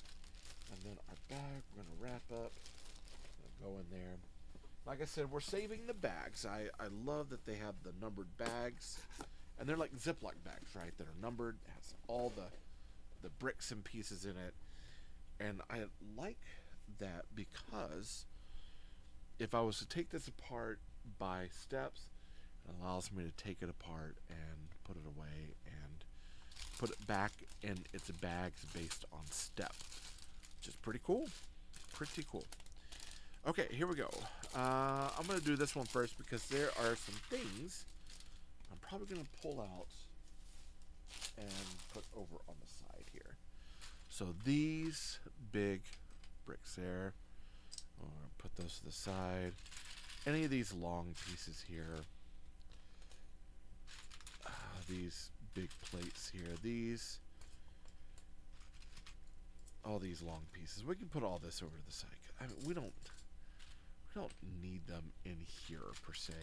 and then our bag we're gonna wrap up, go in there. Like I said, we're saving the bags. I love that they have the numbered bags, and they're like Ziploc bags, right, that are numbered. It has all the bricks and pieces in it, and I like that because if I was to take this apart by steps, it allows me to take it apart and put it away and put it back in its bags based on step, which is pretty cool. Pretty cool. Okay, here we go. I'm going to do this one first because there are some things I'm probably going to pull out and put over on the side here. So these big bricks there, I'm going to put those to the side. Any of these long pieces here, these big plates here, all these long pieces, we can put all this over to the side. I mean, we don't need them in here per se.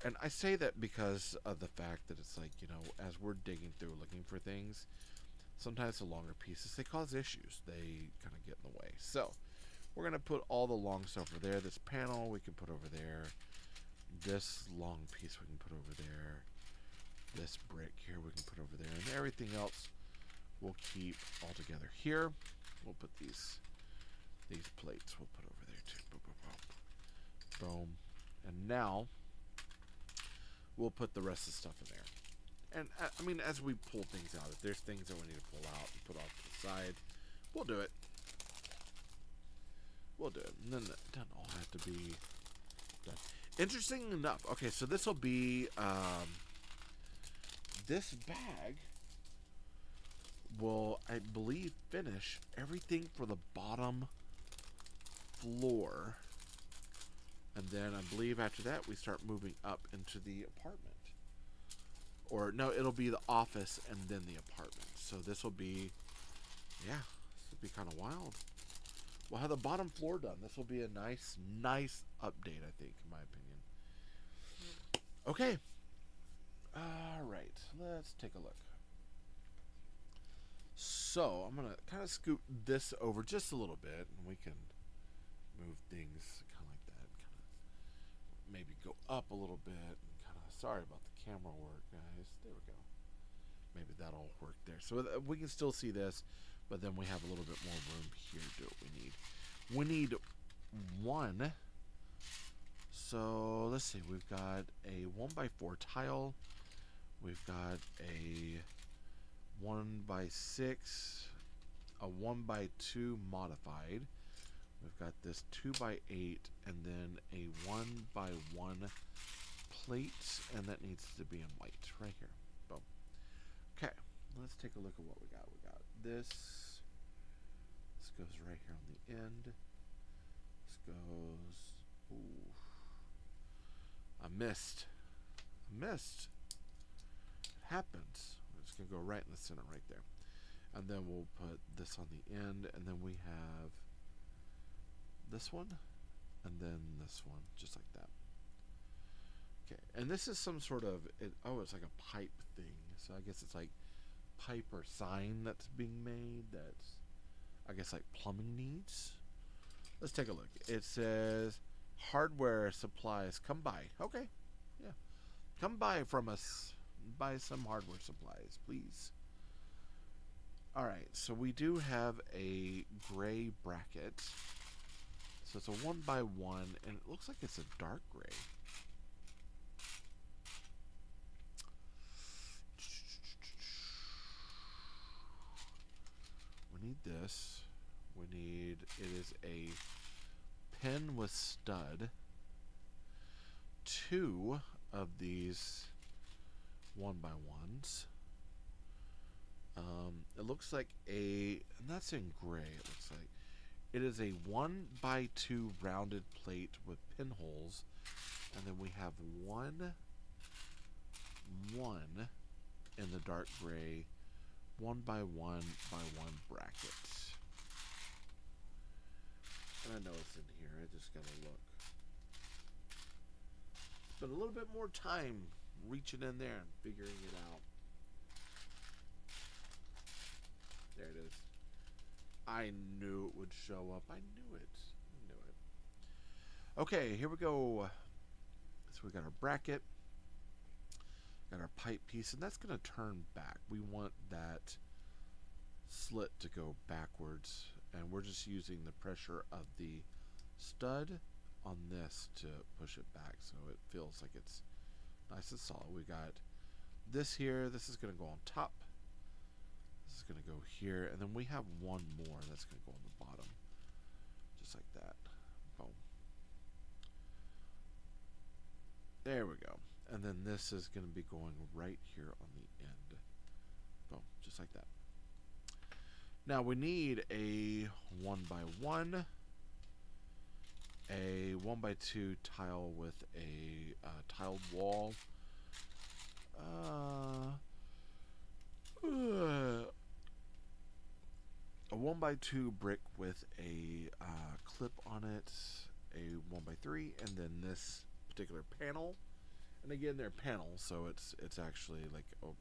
And I say that because of the fact that it's like, you know, as we're digging through looking for things, sometimes the longer pieces, they cause issues. They kind of get in the way. So we're going to put all the long stuff over there. This panel we can put over there. This long piece we can put over there. This brick here we can put over there, and everything else we'll keep all together here. We'll put these plates we'll put over there too. Boom, boom, boom. Boom. And now we'll put the rest of the stuff in there. And I mean, as we pull things out, if there's things that we need to pull out and put off to the side, we'll do it. We'll do it. And then it doesn't all have to be done. Interesting enough. Okay, so this will be this bag will, I believe, finish everything for the bottom floor. And then I believe after that we start moving up into the apartment. Or no, it'll be the office and then the apartment. So this will be, yeah, this will be kind of wild. We'll have the bottom floor done. This will be a nice update, I think, in my opinion. Okay. All right, let's take a look. So I'm gonna kind of scoot this over just a little bit, and we can move things kind of like that. Kind of maybe go up a little bit, and kind of sorry about the camera work, guys. There we go. Maybe that'll work there. So we can still see this, but then we have a little bit more room here to do what we need. We need one. So let's see. We've got a 1x4 tile. We've got a 1x6, a 1x2 modified. We've got this 2x8, and then a 1x1 plate, and that needs to be in white right here. Boom. Okay, let's take a look at what we got. We got this. This goes right here on the end. This goes. Ooh. I missed. It happens. I'm just gonna go right in the center, right there, and then we'll put this on the end, and then we have this one, and then this one, just like that. Okay, and this is some sort of it's like a pipe thing. So I guess it's like pipe or sign that's being made. That's, I guess, like plumbing needs. Let's take a look. It says hardware supplies. Come by. Okay, yeah, come by from us. Buy some hardware supplies, please. All right, so we do have a gray bracket. So it's a 1x1, and it looks like it's a dark gray. We need this. It is a pin with stud. 2 of these 1x1s. It looks like and that's in gray, it looks like. It is a 1x2 rounded plate with pinholes, and then we have one in the dark gray 1x1x1 bracket. And I know it's in here, I just gotta look. Spend a little bit more time reaching in there and figuring it out. There it is. I knew it would show up. I knew it. Okay, here we go. So we got our bracket. Got our pipe piece, and that's going to turn back. We want that slit to go backwards, and we're just using the pressure of the stud on this to push it back so it feels like it's nice and solid. We got this here. This is going to go on top. This is going to go here, and then we have one more that's going to go on the bottom, just like that. Boom. There we go. And then this is going to be going right here on the end. Boom, just like that. Now we need a 1x1, a 1x2 tile with a tiled wall. A 1x2 brick with a clip on it, a 1x3, and then this particular panel. And again, they're panels, so it's actually like, oh,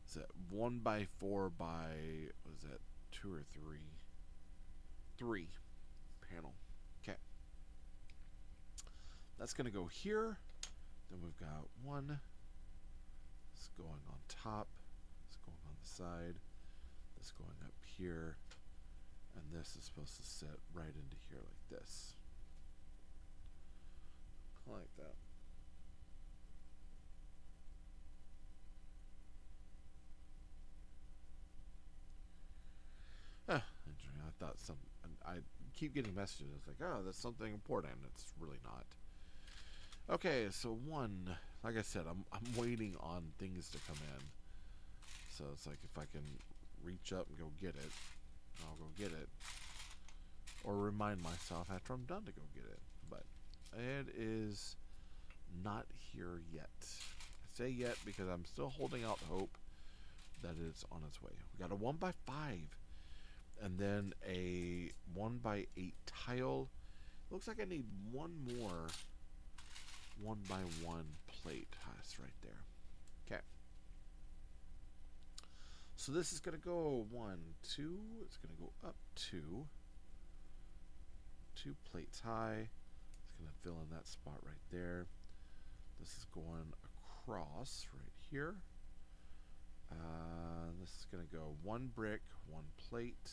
is that 1x4 by, what is that, 2 or 3? 3 panel. Okay. That's going to go here. Then we've got one. It's going on top. It's going on the side. This going up here. And this is supposed to sit right into here like this. Like that. I thought I keep getting messages like, oh, that's something important. It's really not. Okay, so one, like I said, I'm waiting on things to come in. So it's like if I can reach up and go get it, I'll go get it. Or remind myself after I'm done to go get it. But it is not here yet. I say yet because I'm still holding out hope that it's on its way. We got a 1x5. And then a 1x8 tile. Looks like I need one more 1x1 plate. That's right there. Okay. So this is going to go 1, 2. It's going to go up 2. 2 plates high. It's going to fill in that spot right there. This is going across right here. This is going to go 1 brick, 1 plate.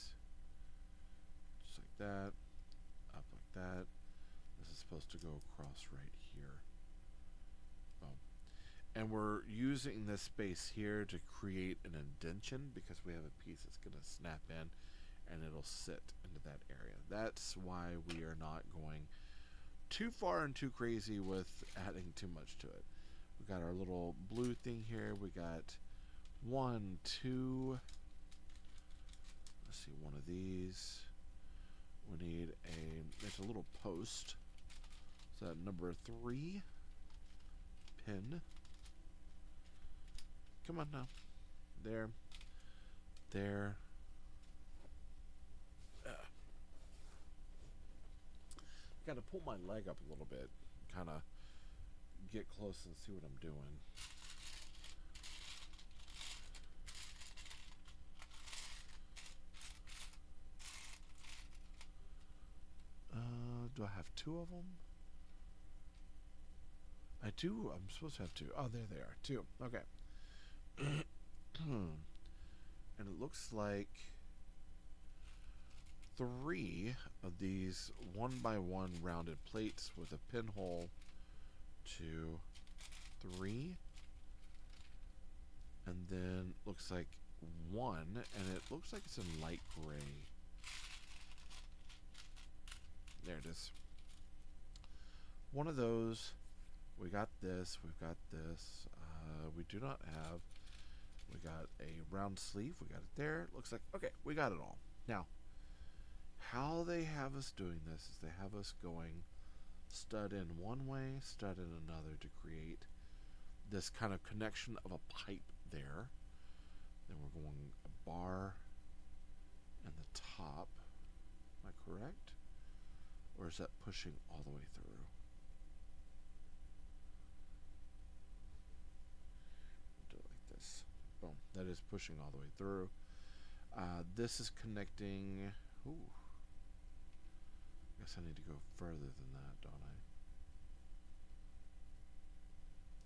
Just like that. Up like that. This is supposed to go across right here. Boom. And we're using this space here to create an indentation because we have a piece that's going to snap in and it'll sit into that area. That's why we are not going too far and too crazy with adding too much to it. We got our little blue thing here. We got 1, 2. Let's see, one of these. We need it's a little post. So that number 3 pin. Come on now. There. There. Got to pull my leg up a little bit. Kind of get close and see what I'm doing. Do I have 2 of them? I do. I'm supposed to have 2. Oh, there they are. 2. Okay. And it looks like 3 of these 1x1 rounded plates with a pinhole. 2, 3. And then looks like 1, and it looks like it's in light gray. There it is. One of those. We got this. We've got this. We do not have. We got a round sleeve. We got it there. Looks like, okay, we got it all. Now, how they have us doing this is they have us going stud in one way, stud in another to create this kind of connection of a pipe there. Then we're going a bar in the top. Am I correct? Or is that pushing all the way through? Do it like this. Boom. That is pushing all the way through. This is connecting. Ooh. I guess I need to go further than that, don't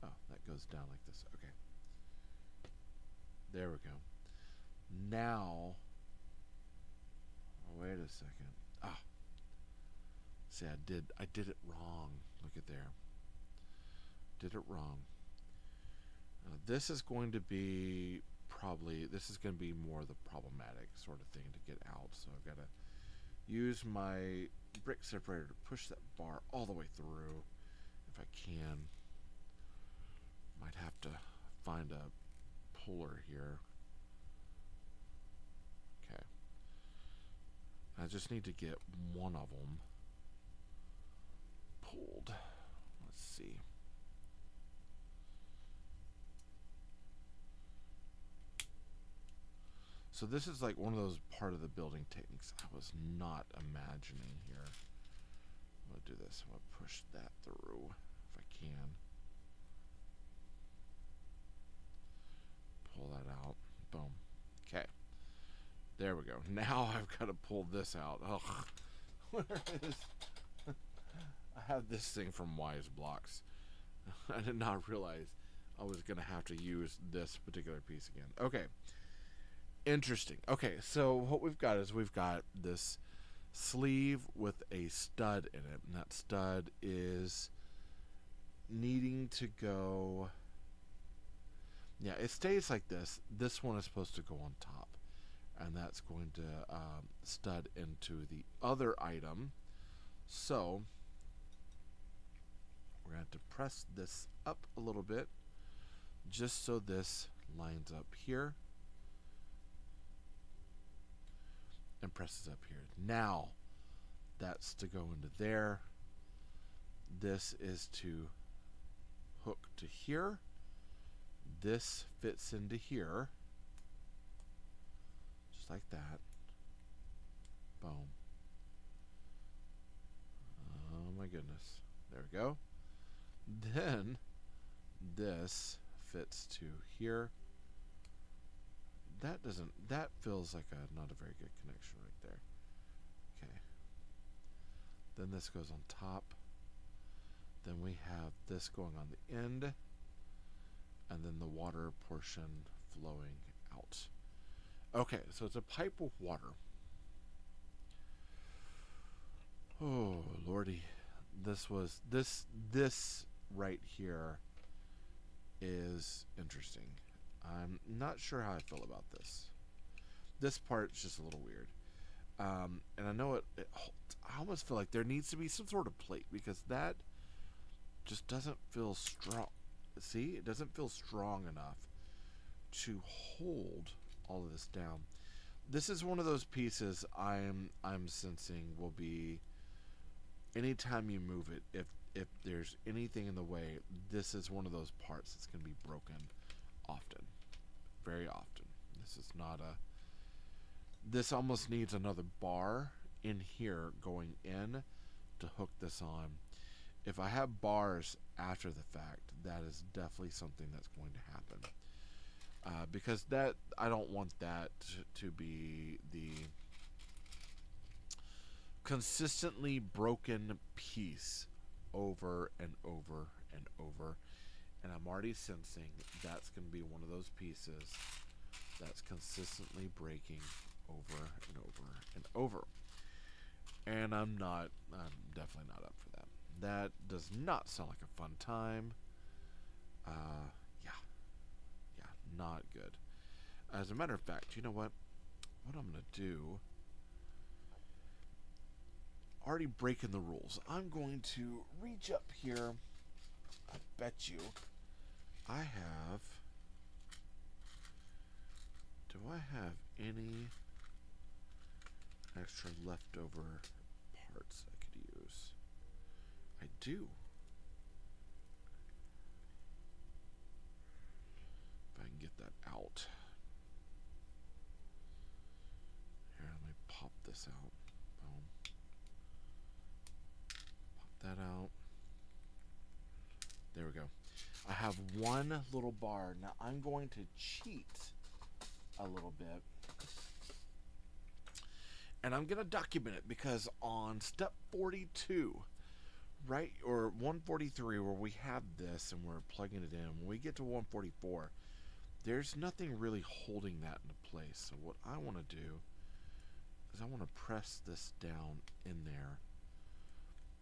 I? Oh, that goes down like this. Okay. There we go. Now, wait a second. Ah. See, I did it wrong. Look at there. Did it wrong. This is going to be this is going to be more the problematic sort of thing to get out. So I've got to use my brick separator to push that bar all the way through if I can. Might have to find a puller here. Okay. I just need to get one of them pulled. Let's see. So this is like one of those part of the building techniques I was not imagining here. I'm going to do this. I'm going to push that through if I can. Pull that out. Boom. Okay. There we go. Now I've got to pull this out. Ugh. Where is... I have this thing from Wise Blocks. I did not realize I was going to have to use this particular piece again. Okay. Interesting. Okay, so what we've got is we've got this sleeve with a stud in it, and that stud is needing to go... Yeah, it stays like this. This one is supposed to go on top, and that's going to stud into the other item. So we're going to have to press this up a little bit just so this lines up here and presses up here. Now that's to go into there. This is to hook to here. This fits into here, just like that. Boom. Oh my goodness. There we go. Then this fits to here. that doesn't, that feels like not a very good connection right there. Okay. Then this goes on top. Then we have this going on the end. And then the water portion flowing out. Okay, so it's a pipe with water. Oh, lordy. This right here is interesting. I'm not sure how I feel about this. This part's just a little weird. And I know I almost feel like there needs to be some sort of plate, because that just doesn't feel strong. See, it doesn't feel strong enough to hold all of this down. This is one of those pieces I'm sensing will be, anytime you move it, if there's anything in the way, this is one of those parts that's going to be broken often, very often. This is not a, this almost needs another bar in here going in to hook this on. If I have bars after the fact, that is definitely something that's going to happen. Because that, I don't want that to be the consistently broken piece over and over and over. And I'm already sensing that's going to be one of those pieces that's consistently breaking over and over and over. And I'm definitely not up for that. That does not sound like a fun time. Yeah, not good. As a matter of fact, you know what? What I'm going to do, already breaking the rules, I'm going to reach up here. I bet you I have, do I have any extra leftover parts I could use? I do. If I can get that out. Here, let me pop this out. Boom. Pop that out. There we go. I have one little bar. Now I'm going to cheat a little bit. And I'm going to document it, because on step 42, right, or 143, where we have this and we're plugging it in, when we get to 144, there's nothing really holding that into place. So what I want to do is I want to press this down in there,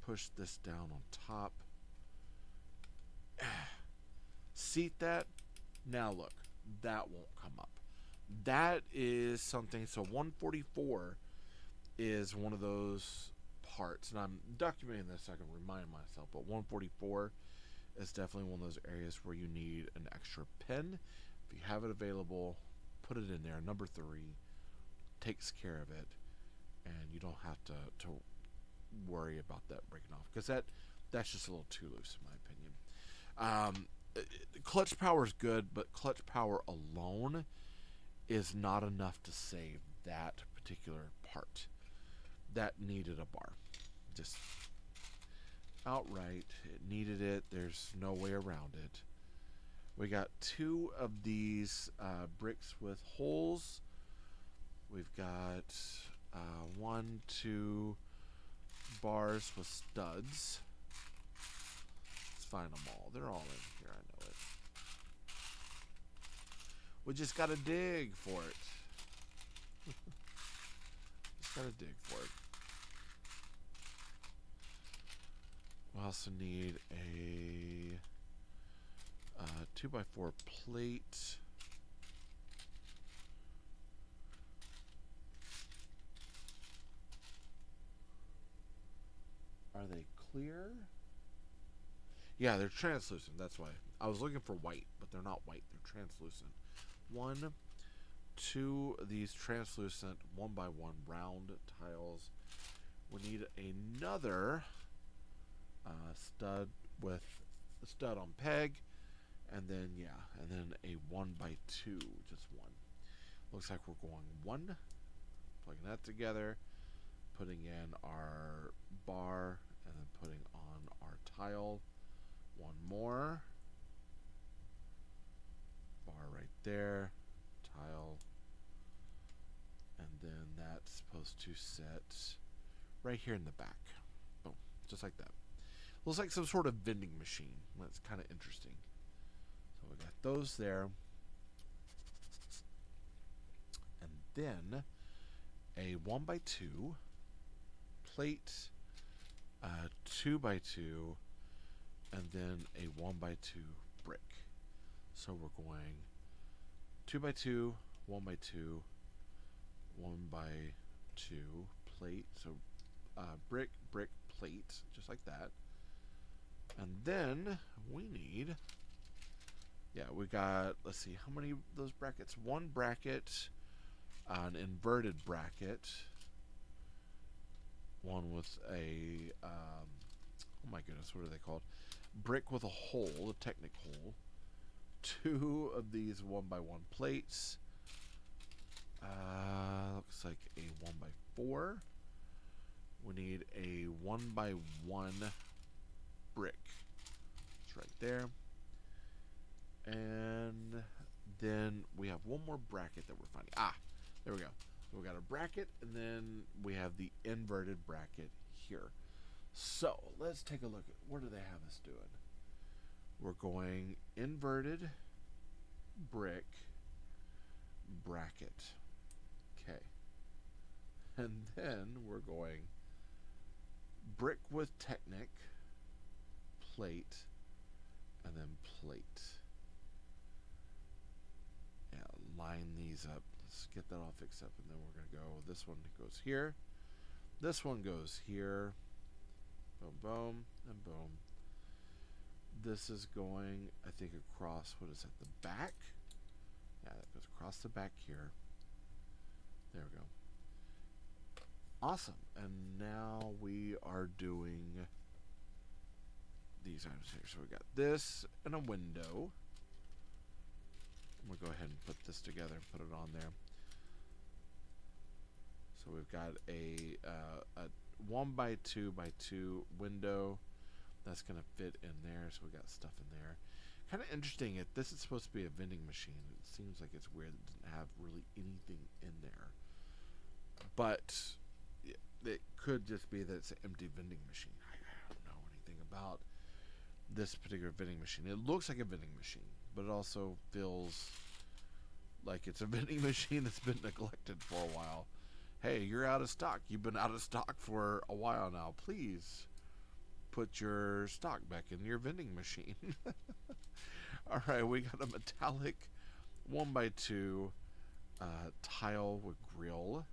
push this down on top, seat that. Now look, that won't come up. That is something. So 144 is one of those parts, and I'm documenting this so I can remind myself, but 144 is definitely one of those areas where you need an extra pin. If you have it available, put it in there. Number 3 takes care of it, and you don't have to worry about that breaking off, because that's just a little too loose in my opinion. Clutch power is good, but clutch power alone is not enough to save that particular part. That needed a bar. Just outright, it needed it. There's no way around it. We got 2 of these bricks with holes. We've got 1, 2 bars with studs. Let's find them all. They're all in here, I know it. We just gotta dig for it. Just gotta dig for it. We also need a 2x4 plate. Are they clear? Yeah, they're translucent. That's why. I was looking for white, but they're not white. They're translucent. 1, 2 of these translucent 1x1 round tiles. We need another stud with a stud on peg, and then and then a 1x2, just 1. Looks like we're going 1, plugging that together, putting in our bar, and then putting on our tile. 1 more bar right there, tile, to set right here in the back. Boom, just like that. Looks like some sort of vending machine. That's kind of interesting. So we got those there. And then a 1x2 plate, 2x2, and then a 1x2 brick. So we're going 2x2, 1x2, 1x2 plate. So brick, brick, plate, just like that. And then we need, we got, let's see, how many of those brackets? One bracket, an inverted bracket, one with a, oh my goodness, what are they called? Brick with a hole, a Technic hole. Two of these 1x1 plates. Looks like a 1x4. We need a 1x1 brick. It's right there. And then we have one more bracket that we're finding. There we go. So we got a bracket, and then we have the inverted bracket here. So let's take a look at what do they have us doing. We're going inverted brick bracket. Okay. And then we're going brick with Technic, plate, and then plate. Yeah, line these up. Let's get that all fixed up, and then we're going to go, this one goes here. This one goes here. Boom, boom, and boom. This is going, I think, across, what is that, the back? Yeah, that goes across the back here. There we go. Awesome. And now we are doing these items here. So we got this and a window. We'll go ahead and put this together and put it on there. So we've got a 1x2x2 window. That's going to fit in there, so we got stuff in there. Kind of interesting, if this is supposed to be a vending machine, it seems like it's weird that it doesn't have really anything in there. But it could just be that it's an empty vending machine. I don't know anything about this particular vending machine. It looks like a vending machine, but it also feels like it's a vending machine that's been neglected for a while. Hey, you're out of stock. You've been out of stock for a while now. Please put your stock back in your vending machine. Alright, we got a metallic 1x2 tile with grill.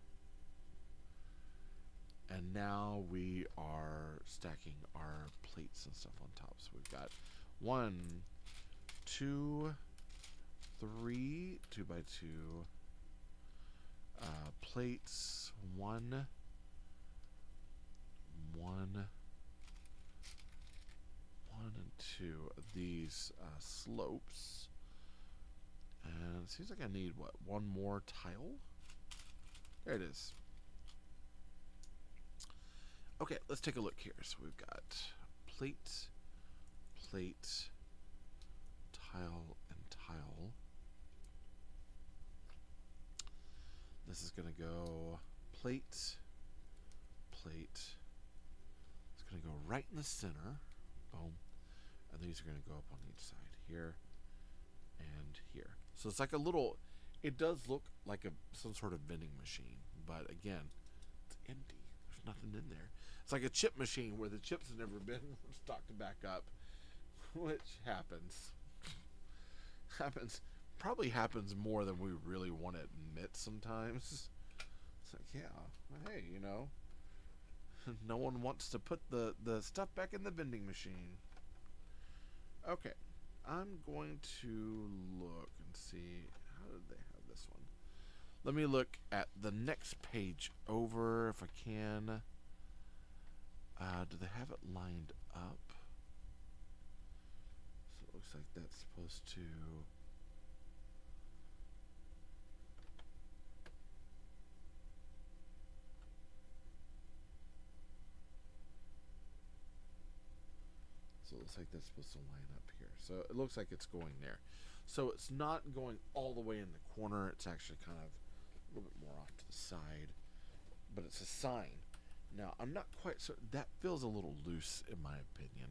And now we are stacking our plates and stuff on top. So we've got 1, 2, 3 2x2 plates, 1, and 2 of these slopes. And it seems like I need, what, one more tile? There it is. Okay, let's take a look here. So we've got plate, plate, tile, and tile. This is going to go plate, plate. It's going to go right in the center. Boom. And these are going to go up on each side here and here. So it's like a little, it does look like some sort of vending machine, but again, it's empty. There's nothing in there. It's like a chip machine where the chips have never been stocked back up, which happens. Probably happens more than we really want to admit sometimes. It's like, yeah, hey, you know, no one wants to put the stuff back in the vending machine. Okay, I'm going to look and see, how did they have this one? Let me look at the next page over if I can. Do they have it lined up? So it looks like that's supposed to... So it looks like that's supposed to line up here. So it looks like it's going there. So it's not going all the way in the corner. It's actually kind of a little bit more off to the side. But it's it's a sign. Now, I'm not quite certain. That feels a little loose, in my opinion.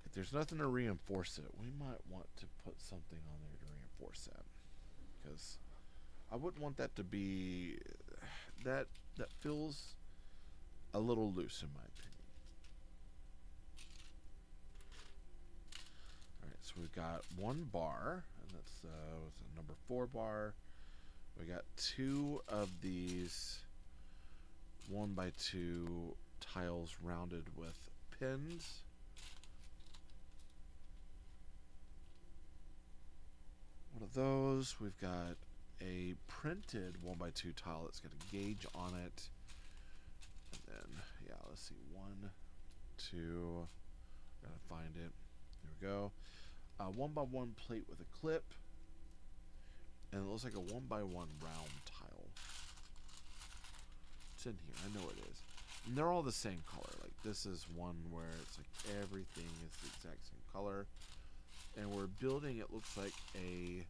If there's nothing to reinforce it, we might want to put something on there to reinforce that. Because I wouldn't want that to be... That feels a little loose, in my opinion. Alright, so we've got one bar, and that's a number 4 bar. We got 2 of these 1x2 tiles rounded with pins. One of those. We've got a printed 1x2 tile that's got a gauge on it. And then, yeah, let's see. 1, 2. Gotta find it. There we go. 1x1 plate with a clip. And it looks like a 1x1 round tile. It's in here. I know it is. And they're all the same color. Like, this is one where it's like everything is the exact same color. And we're building, it looks like a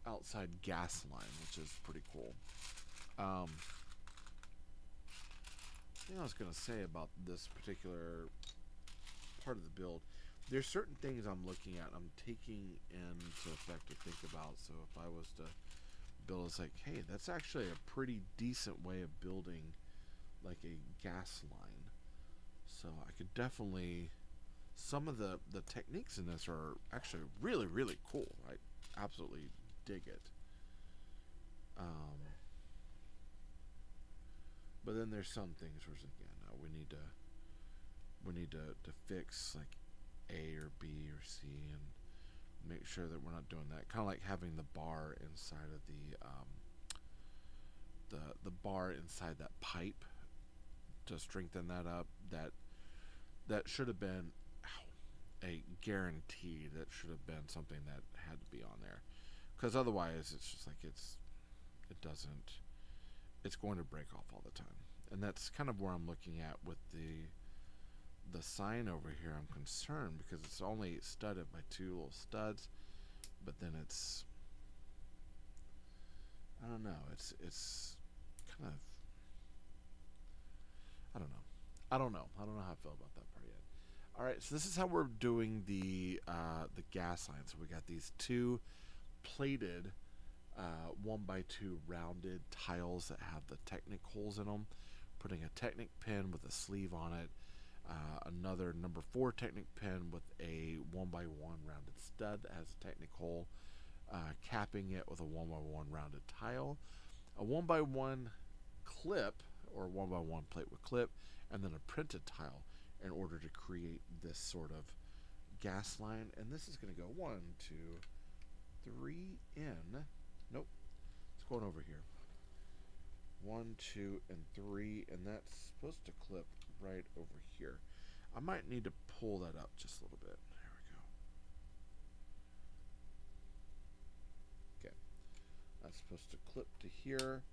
outside gas line, which is pretty cool. Thing I was going to say about this particular part of the build, there's certain things I'm looking at, I'm taking into effect to think about. So if I was to build, it's like, hey, that's actually a pretty decent way of building like a gas line. So I could definitely, some of the techniques in this are actually really, really cool. I absolutely dig it. But then there's some things where, again, we need to fix like A or B or C and make sure that we're not doing that. Kind of like having the bar inside of the bar inside that pipe to strengthen that up. That should have been a guarantee. That should have been something that had to be on there, because otherwise it's just like it's going to break off all the time. And that's kind of where I'm looking at with the sign over here. I'm concerned because it's only studded by 2 little studs, but then it's, I don't know, it's kind of, I don't know how I feel about that part yet. Alright, so this is how we're doing the gas line. So we got these 2 plated 1x2 rounded tiles that have the Technic holes in them. Putting a Technic pin with a sleeve on it. Another number 4 Technic pin with a 1x1 rounded stud that has a Technic hole. Capping it with a 1x1 rounded tile. A 1x1 clip, or 1x1 plate with clip, and then a printed tile in order to create this sort of gas line. And this is going to go 1, 2, 3 in. Nope, it's going over here. 1, 2, and 3, and that's supposed to clip right over here. I might need to pull that up just a little bit. There we go. Okay, that's supposed to clip to here,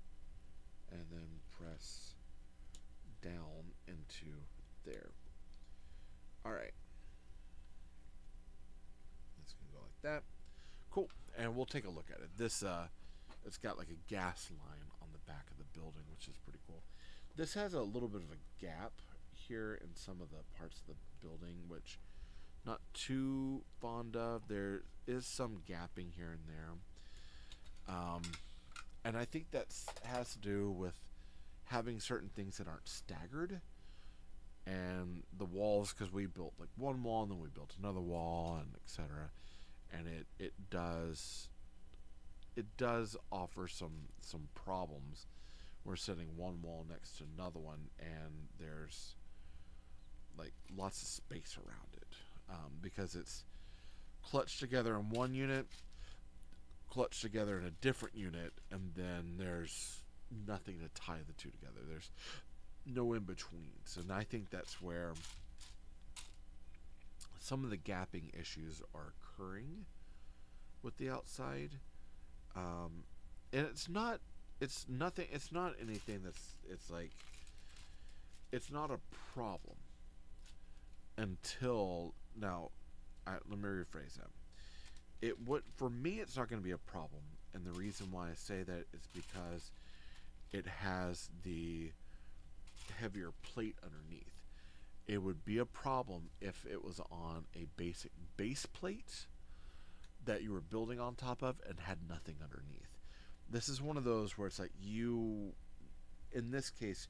and then press down into there. Alright, it's gonna go like that. Cool, and we'll take a look at it. This it's got like a gas line on the back of the building, which is pretty cool. This has a little bit of a gap here in some of the parts of the building, which not too fond of. There is some gapping here and there, and I think that has to do with having certain things that aren't staggered. And the walls, because we built like one wall and then we built another wall, and etc. And it does offer some problems. We're sitting one wall next to another one, and there's like lots of space around it, because it's clutched together in one unit, clutched together in a different unit, and then there's nothing to tie the two together. There's no in betweens, and I think that's where some of the gapping issues are occurring with the outside. And it's not anything it's not a problem until now. Let me rephrase that. For me, it's not going to be a problem, and the reason why I say that is because it has the heavier plate underneath. It would be a problem if it was on a basic base plate that you were building on top of and had nothing underneath. This is one of those where it's like you, in this case,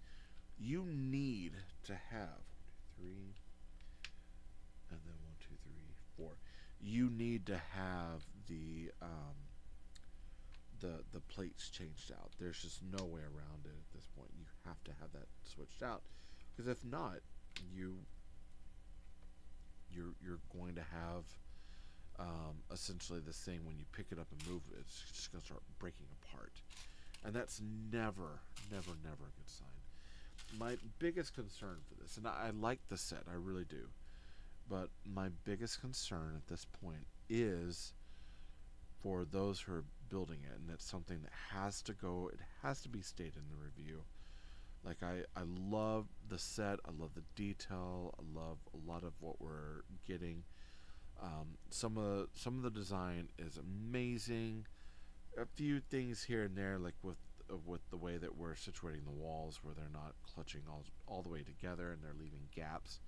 you need to have 3, and then 1, 2, 3, 4. You need to have the plates changed out. There's just no way around it at this point. You have to have that switched out, because if not, you're going to have essentially this thing when you pick it up and move it, it's just going to start breaking apart, and that's never a good sign. My biggest concern for this, and I like the set, I really do, but my biggest concern at this point is for those who are building it, and it's something that has to go, it has to be stated in the review. Like, I love the set, I love the detail, I love a lot of what we're getting. Some of the design is amazing. A few things here and there, like with the way that we're situating the walls, where they're not clutching all the way together and they're leaving gaps.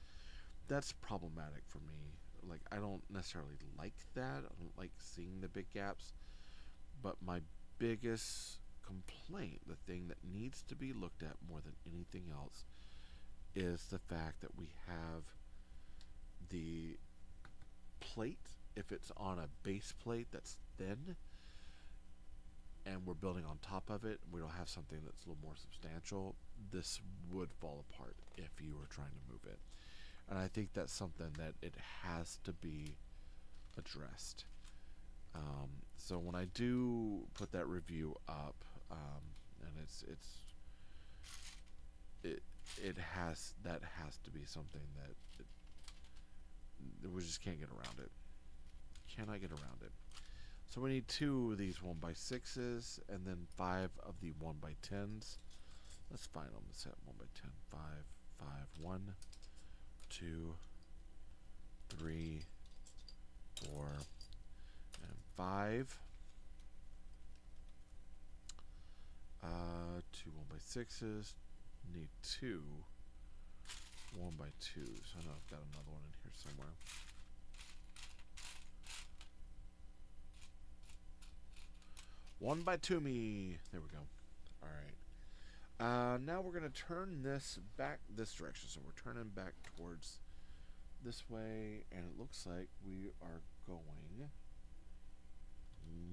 That's problematic for me. Like, I don't necessarily like that. I don't like seeing the big gaps. But my biggest complaint, the thing that needs to be looked at more than anything else, is the fact that we have the plate, if it's on a base plate that's thin and we're building on top of it, we don't have something that's a little more substantial, this would fall apart if you were trying to move it. And I think that's something that it has to be addressed. So when I do put that review up, and it has to be something that we just can't get around it. Cannot get around it. So we need 2 of these 1x6s and then 5 of the 1x10s. Let's find them. Let's set 1x10. 5, 5, 1, 2, 3, 4, and 5. 2 1x6s. Need 2 1x2s. I know I've got another one in here somewhere. One by two me. There we go. All right. Now we're gonna turn this back this direction. So we're turning back towards this way, and it looks like we are going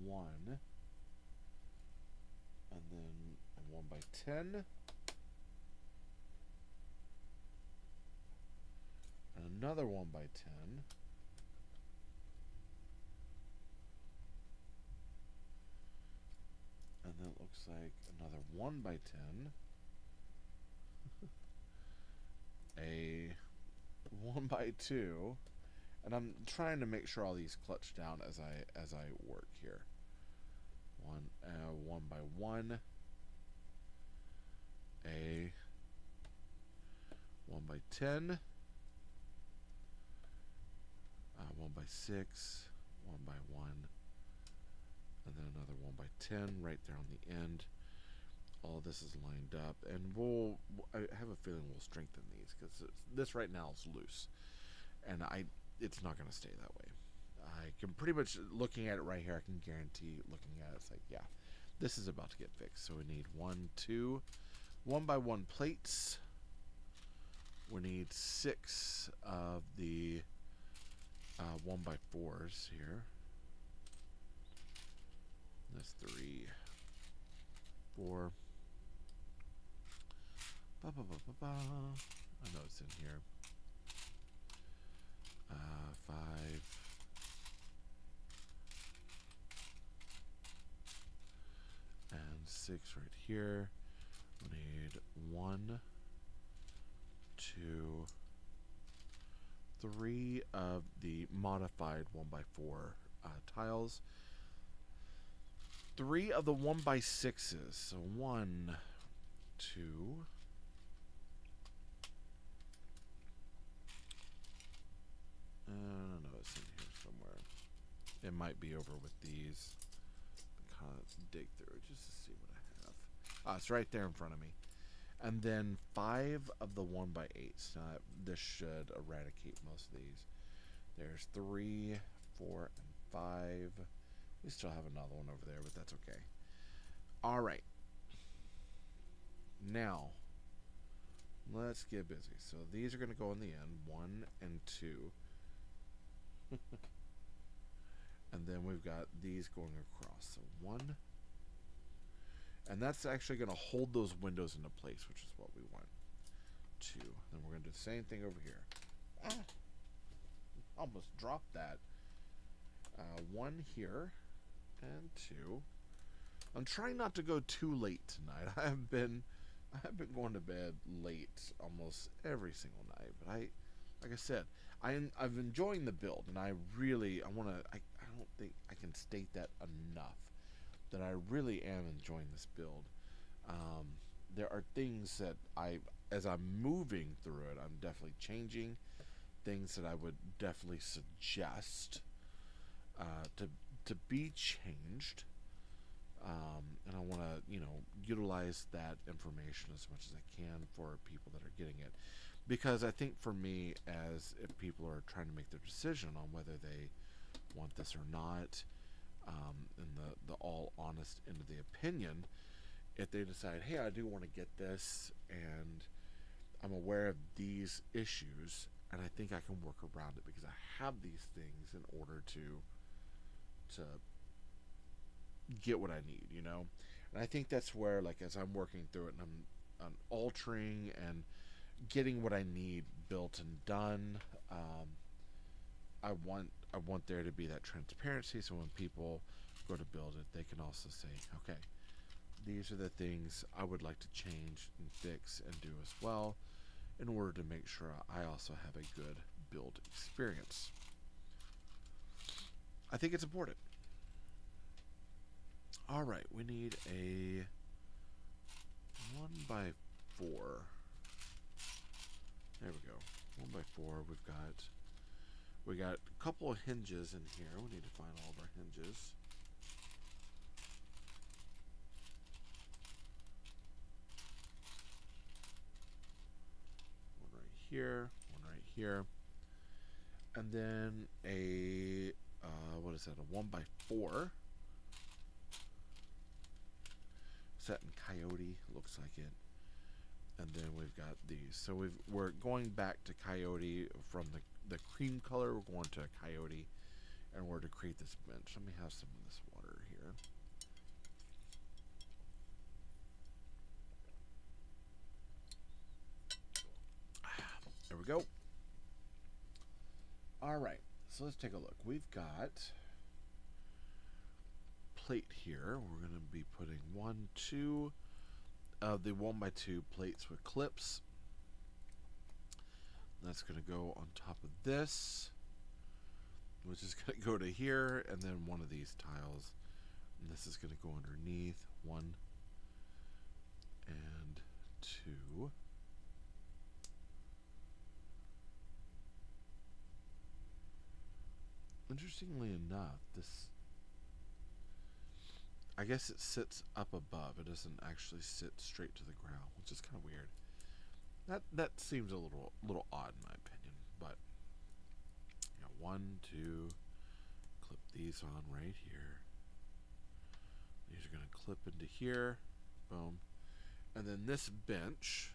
1, and then a 1x10, and another 1x10. And then it looks like another 1x10, a 1x2, and I'm trying to make sure all these clutch down as I work here. 1x1, a 1x10, 1x6, 1x1. And then another 1x10 right there on the end. All this is lined up, and I have a feeling we'll strengthen these, because this right now is loose, and it's not going to stay that way. I can pretty much, looking at it right here, I can guarantee, looking at it, it's like, yeah, this is about to get fixed. So we need 2 1x1 plates. We need 6 of the 1x4s here. That's 3, 4. I know it's in here. 5. And 6 right here. We need 1, 2, 3 of the modified 1x4 tiles. 3 of the 1x6s. So 1, 2. I don't know, it's in here somewhere. It might be over with these. Kind of dig through it just to see what I have. It's right there in front of me. And then 5 of the 1x8s. Now, this should eradicate most of these. There's 3, 4, and 5. We still have another one over there, but that's okay. Alright. Now, let's get busy. So these are going to go in the end. 1 and 2. And then we've got these going across. So 1. And that's actually going to hold those windows into place, which is what we want. 2. Then we're going to do the same thing over here. Almost dropped that. 1 here. And 2. I'm trying not to go too late tonight. I've been going to bed late almost every single night. But like I said, I'm enjoying the build, and I don't think I can state that enough, that I really am enjoying this build. There are things that as I'm moving through it, I'm definitely changing things that I would definitely suggest to be changed. And I want to, utilize that information as much as I can for people that are getting it. Because I think for me, if people are trying to make their decision on whether they want this or not, in the all honest end of the opinion, if they decide, hey, I do want to get this, and I'm aware of these issues, and I think I can work around it because I have these things in order to get what I need, And I think that's where, like, as I'm working through it and I'm altering and getting what I need built and done, I want there to be that transparency, so when people go to build it, they can also say, okay, these are the things I would like to change and fix and do as well, in order to make sure I also have a good build experience. I think it's important. Alright, we need a 1x4. There we go. 1x4. We got a couple of hinges in here. We need to find all of our hinges. One right here, one right here. And then a what is that? A 1x4. Set in Coyote, looks like it. And then we've got these. So we're going back to Coyote from the cream color. We're going to Coyote, and we're to create this bench. Let me have some of this water here. There we go. All right, so let's take a look. We've got plate here. We're going to be putting 2 of the 1x2 plates with clips. That's going to go on top of this, which is going to go to here, and then one of these tiles, and this is going to go underneath. 1 and 2. Interestingly enough, I guess it sits up above. It doesn't actually sit straight to the ground, which is kind of weird. That seems a little odd in my opinion. But 1, 2, clip these on right here. These are going to clip into here. Boom. And then this bench.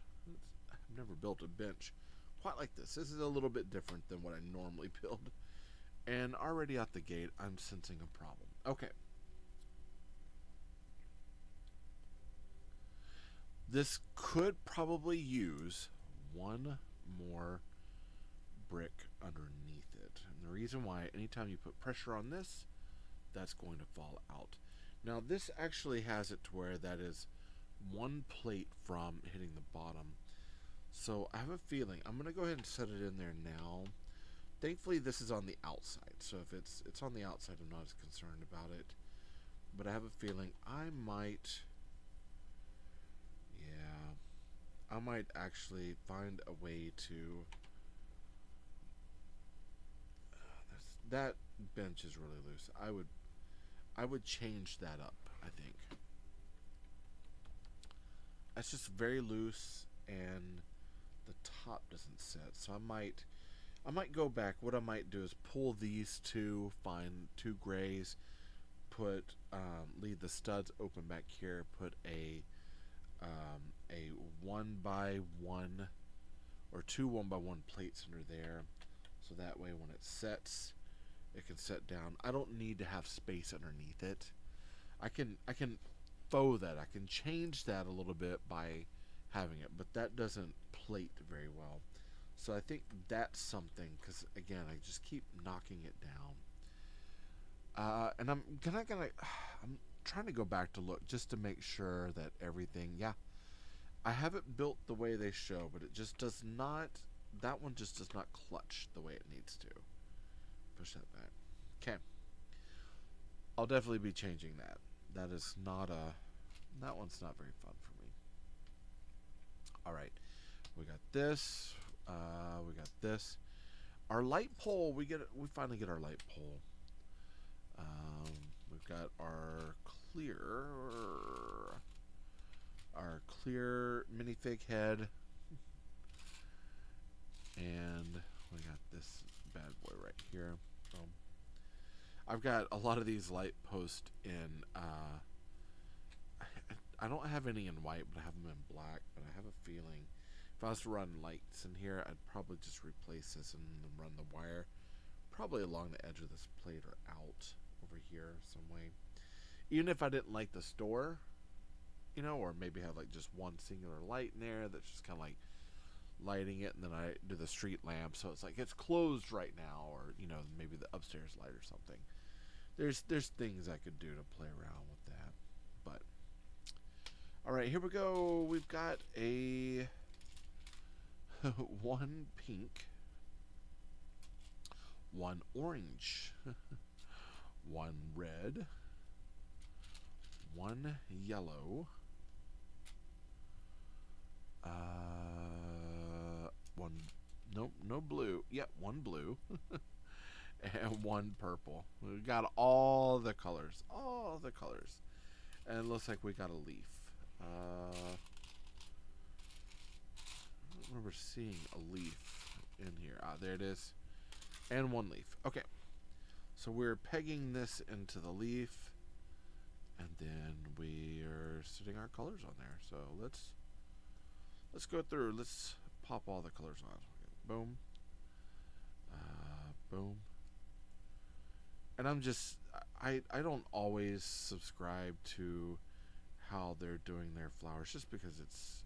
I've never built a bench quite like this. This is a little bit different than what I normally build. And already out the gate, I'm sensing a problem. Okay. This could probably use one more brick underneath it. And the reason why, anytime you put pressure on this, that's going to fall out. Now this actually has it to where that is 1 plate from hitting the bottom. So I have a feeling, I'm going to go ahead and set it in there now. Thankfully this is on the outside, so if it's on the outside, I'm not as concerned about it. But I have a feeling I might actually find a way to... that bench is really loose. I would change that up, I think. it's just very loose, and the top doesn't set. So I might go back. What I might do is pull these two, find two grays, put leave the studs open back here, put a 1x1 or two 1x1 plates under there, so that way when it sets, it can set down. I don't need to have space underneath it. I can faux that. I can change that a little bit by having it, but that doesn't plate very well. So I think that's something, because again, I just keep knocking it down. And I'm trying to go back to look just to make sure that everything, yeah, I have it built the way they show, but it just does not, that one just does not clutch the way it needs to. Push that back. Okay. I'll definitely be changing that. That is not that one's not very fun for me. All right. We got this. We got this. Our light pole, we finally get our light pole. We've got our clear minifig head, and we got this bad boy right here. I've got a lot of these light posts in I don't have any in white, but I have them in black. But I have a feeling if I was to run lights in here, I'd probably just replace this and then run the wire probably along the edge of this plate or out over here some way. Even if I didn't like the store, you know, or maybe have like just one singular light in there that's just kind of like lighting it, and then I do the street lamp, so it's like it's closed right now, or you know, maybe the upstairs light or something. There's things I could do to play around with that. But all right, here we go. We've got a one pink, one orange, one red, one yellow, one, nope, no blue. Yep, one blue, and one purple. We got all the colors, and it looks like we got a leaf. I don't remember seeing a leaf in here. Ah, there it is, and one leaf. Okay, so we're pegging this into the leaf, and then we are setting our colors on there. So let's go through. Let's pop all the colors on. Boom. Boom. And I'm just, I don't always subscribe to how they're doing their flowers, just because it's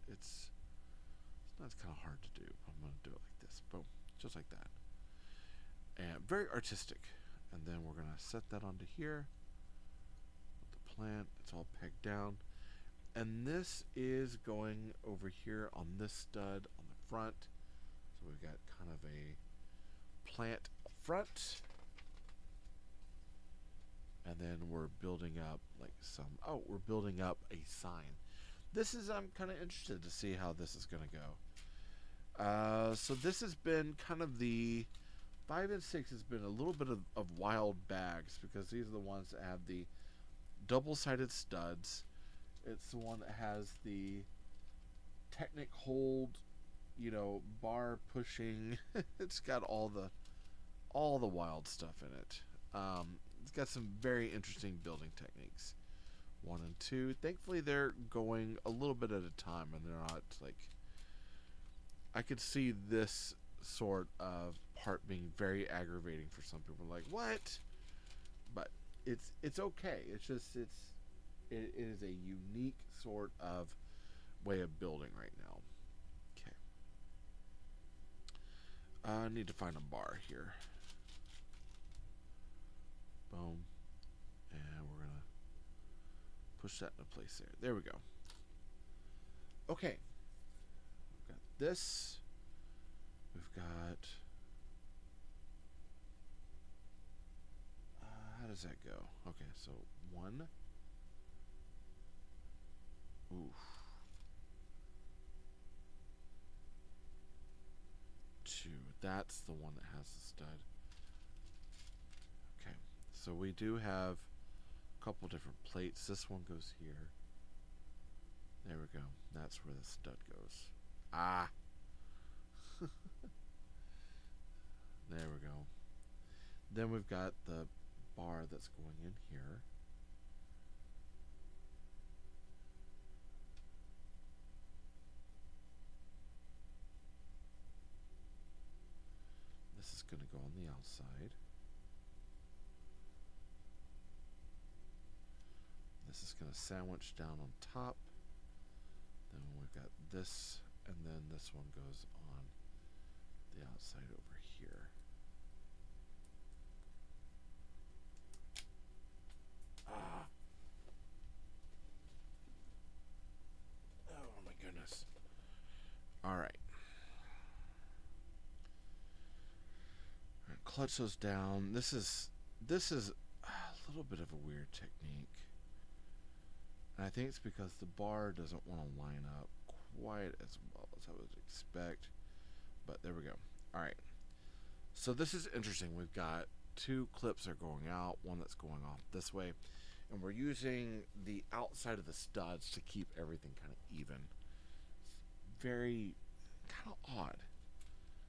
kind of hard to do. I'm going to do it like this. Boom. Just like that. And very artistic. And then we're going to set that onto here. With the plant. It's all pegged down. And this is going over here on this stud on the front. So we've got kind of a plant front. And then we're building up like we're building up a sign. This is, I'm kind of interested to see how this is going to go. So this has been kind of the 5 and 6 has been a little bit of wild bags, because these are the ones that have the double-sided studs. It's the one that has the Technic hold, you know, bar pushing. It's got all the wild stuff in it. It's got some very interesting building techniques. 1 and 2. Thankfully, they're going a little bit at a time, and they're not like. I could see this sort of part being very aggravating for some people. Like, what? But it's okay. It's just it is a unique sort of way of building right now. Okay. I need to find a bar here. Boom. And we're gonna push that into place there. There we go. Okay. We've got this. We've got. How does that go? Okay, so 1. Oof. 2. That's the one that has the stud. Okay, so we do have a couple different plates. This one goes here. There we go. that's where the stud goes. Ah, there we go. Then we've got the bar that's going in here. This is going to go on the outside. This is going to sandwich down on top. Then we've got this, and then this one goes on the outside over here. Ah. Oh my goodness. All right. Clutch those down. This is a little bit of a weird technique. And I think it's because the bar doesn't want to line up quite as well as I would expect. But there we go. All right. So this is interesting. We've got two clips that are going out, one that's going off this way. And we're using the outside of the studs to keep everything kind of even. Very kind of odd.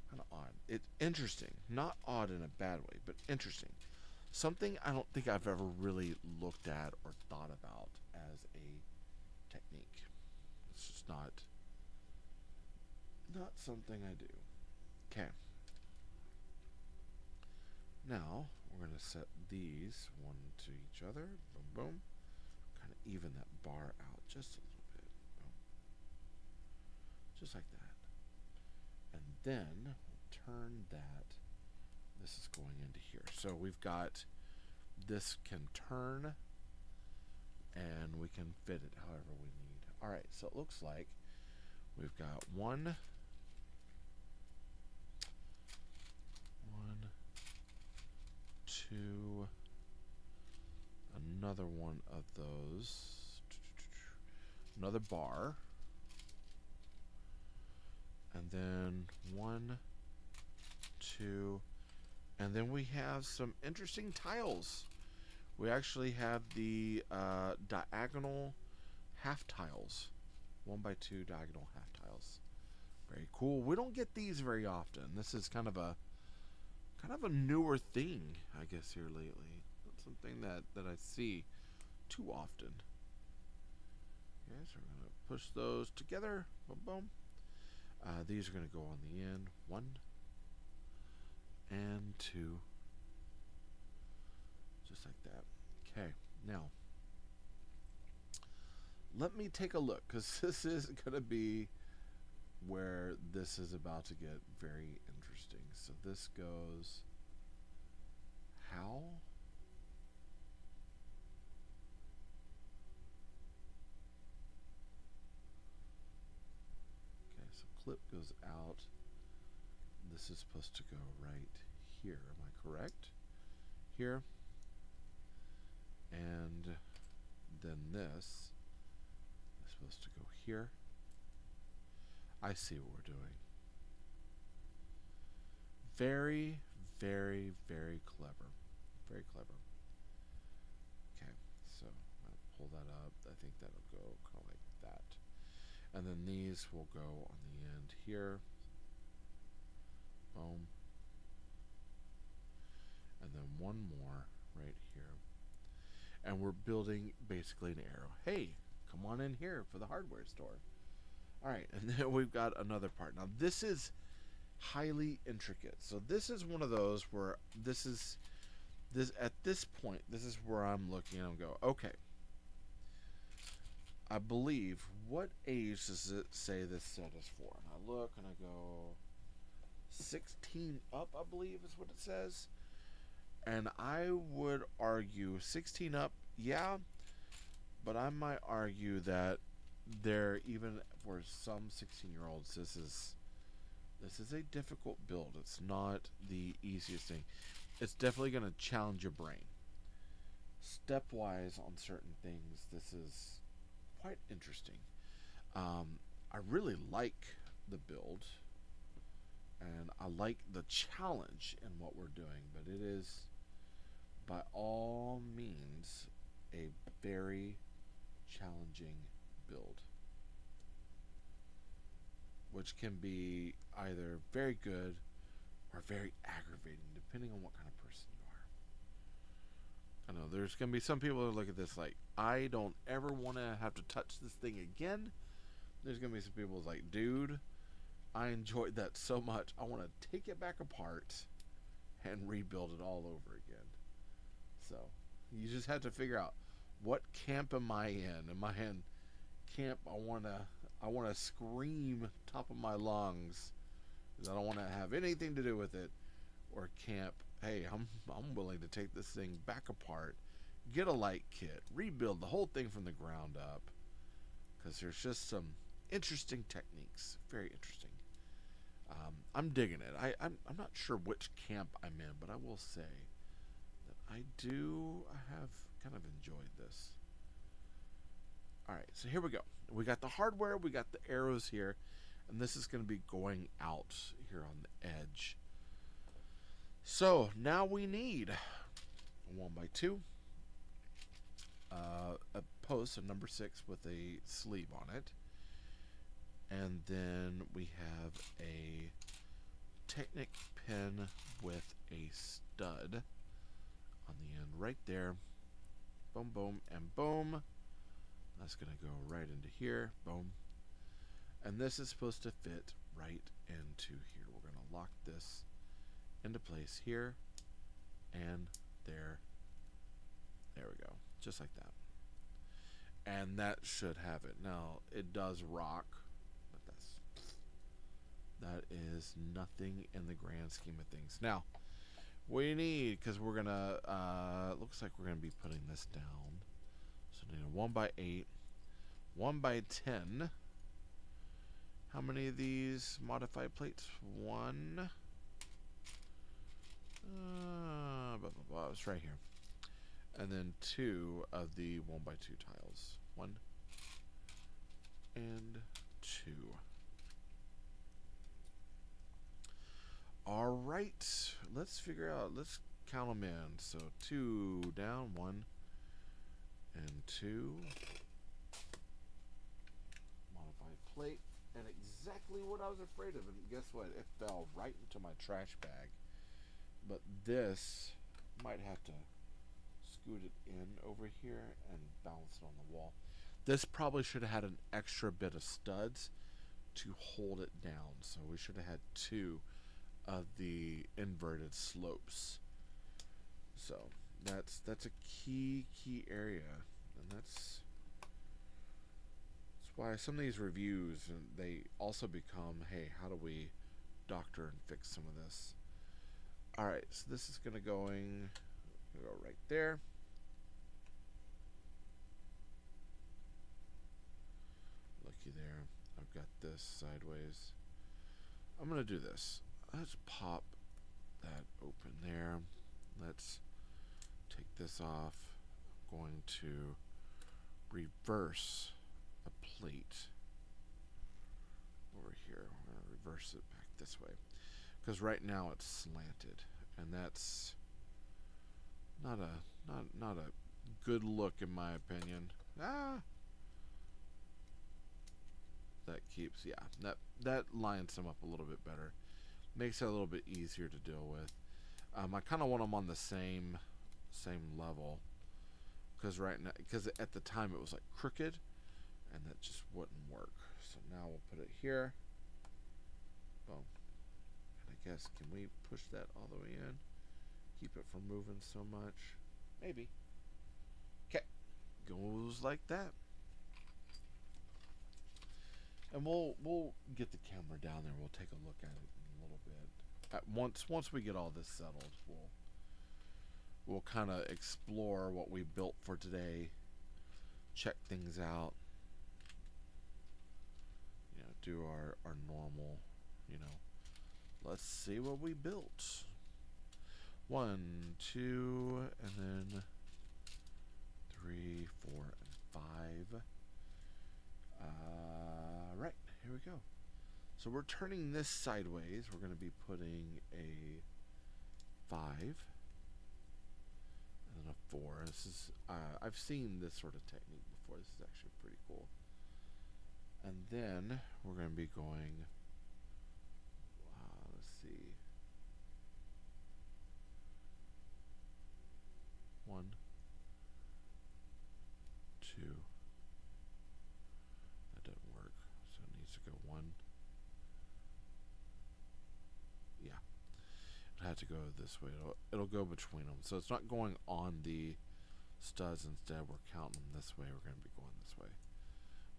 Kind of odd. It's interesting. Not odd in a bad way, but interesting. Something I don't think I've ever really looked at or thought about as a technique. It's just not something I do. Okay. Now we're going to set these one to each other. Boom, boom. Kind of even that bar out just a little bit. Boom. Just like that. And then we'll turn that. This is going into here. So we've got this can turn and we can fit it however we need. All right, so it looks like we've got one, two, another one of those, another bar, and then one, two, and then we have some interesting tiles. We actually have the diagonal half tiles, 1x2 diagonal half tiles. Very cool. We don't get these very often. This is kind of a newer thing, I guess, here lately. Not something that I see too often. Okay, so we're gonna push those together. Boom, boom. These are gonna go on the end. 1 and 2. Just like that. Okay, now let me take a look, because this is gonna be where this is about to get very interesting. So this goes how? Okay, so clip goes out. This is supposed to go right here. Am I correct? Here. And then this is supposed to go here. I see what we're doing. Very, very, very clever. Very clever. Okay, so I'm going to pull that up. I think that'll go kind of like that. And then these will go on the end here. Boom. And then one more right here. And we're building basically an arrow. Hey, come on in here for the hardware store. All right, and then we've got another part. Now this is highly intricate. So this is one of those where at this point, this is where I'm looking and I'm go, okay. I believe, what age does it say this set is for? And I look and I go 16 up, I believe is what it says. And I would argue 16 up, yeah, but I might argue that there, even for some 16-year-olds, this is a difficult build. It's not the easiest thing. It's definitely going to challenge your brain. Stepwise on certain things, this is quite interesting. I really like the build, and I like the challenge in what we're doing, but it is by all means a very challenging build. which can be either very good or very aggravating, depending on what kind of person you are. I know there's going to be some people who look at this like, I don't ever want to have to touch this thing again. There's going to be some people who's like, dude, I enjoyed that so much. I want to take it back apart and rebuild it all over again. So you just have to figure out, what camp am I in? Am I in camp I want to scream top of my lungs because I don't want to have anything to do with it, or camp, hey, I'm willing to take this thing back apart, get a light kit, rebuild the whole thing from the ground up, because there's just some interesting techniques, very interesting. I'm digging it. I'm not sure which camp I'm in, but I will say that I have kind of enjoyed this. Alright, so here we go. We got the hardware, we got the arrows here, and this is going to be going out here on the edge. So now we need a 1x2, a post, a number 6 with a sleeve on it, and then we have a Technic pin with a stud on the end right there. Boom, boom, and boom. That's going to go right into here. Boom. And this is supposed to fit right into here. We're going to lock this into place here and there. There we go. Just like that. And that should have it. Now, it does rock, but that is nothing in the grand scheme of things. Now, we need, because we're going to, looks like we're going to be putting this down. So we need a 1x8, 1x10. How many of these modified plates? One. Blah, blah, blah. It's right here. And then 2 of the 1x2 tiles. 1 and 2. Alright. Let's figure out. Let's count them in. So 2 down, 1 and 2. Modified plate. And exactly what I was afraid of. And guess what? It fell right into my trash bag. But this might have to scoot it in over here and bounce it on the wall. This probably should have had an extra bit of studs to hold it down. So we should have had 2 of the inverted slopes. So that's a key area, and that's why some of these reviews, and they also become, hey, how do we doctor and fix some of this? Alright, so this is gonna go right there. Looky there. I've got this sideways. I'm gonna do this. Let's pop that open there. Let's take this off. I'm going to reverse a plate over here. We're going to reverse it back this way, because right now it's slanted, and that's not a good look in my opinion. That keeps, yeah, that lines them up a little bit better, makes it a little bit easier to deal with. I kind of want them on the same level, because at the time it was like crooked, and that just wouldn't work. So now we'll put it here. Boom. And I guess, can we push that all the way in? Keep it from moving so much? Maybe. Okay. Goes like that. And we'll get the camera down there. We'll take a look at it in a little bit. Once we get all this settled, we'll kind of explore what we built for today. Check things out. You know, do our normal, you know, let's see what we built. 1, 2, and then 3, 4, and 5. Right, here we go. So we're turning this sideways. We're going to be putting a 5 and then a 4. This is I've seen this sort of technique before. This is actually pretty cool. And then we're going to be going see. 1, 2. That doesn't work, so it needs to go 1. Yeah, it had to go this way. It'll go between them, so it's not going on the studs. Instead, we're counting them this way. We're going to be going this way.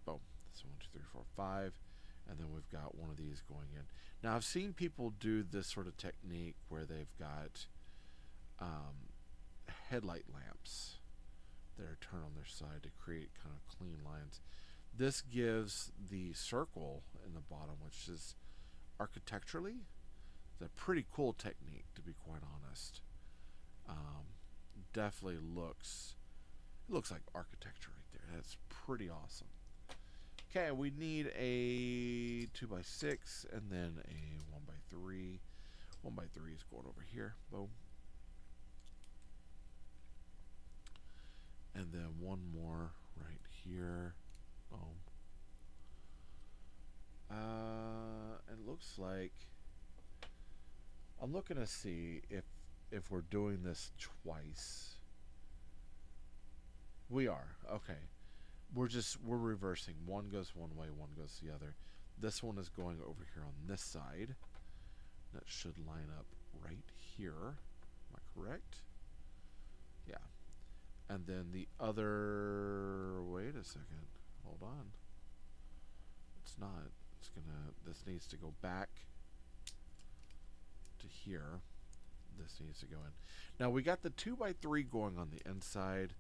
Boom. So 1, 2, 3, 4, 5, and then we've got one of these going in. Now, I've seen people do this sort of technique where they've got headlight lamps that are turned on their side to create kind of clean lines. This gives the circle in the bottom, which is architecturally, it's a pretty cool technique, to be quite honest. Definitely looks like architecture right there. That's pretty awesome. Okay, we need a 2x6 and then a 1x3. 1x3 is going over here. Boom. And then one more right here. Boom. It looks like I'm looking to see if we're doing this twice. We are. Okay. We're reversing. One goes one way, one goes the other. This one is going over here on this side. That should line up right here. Am I correct? Yeah. And then the other, wait a second. Hold on. It's not. It's gonna, this needs to go back to here. This needs to go in. Now we got the 2x3 going on the inside,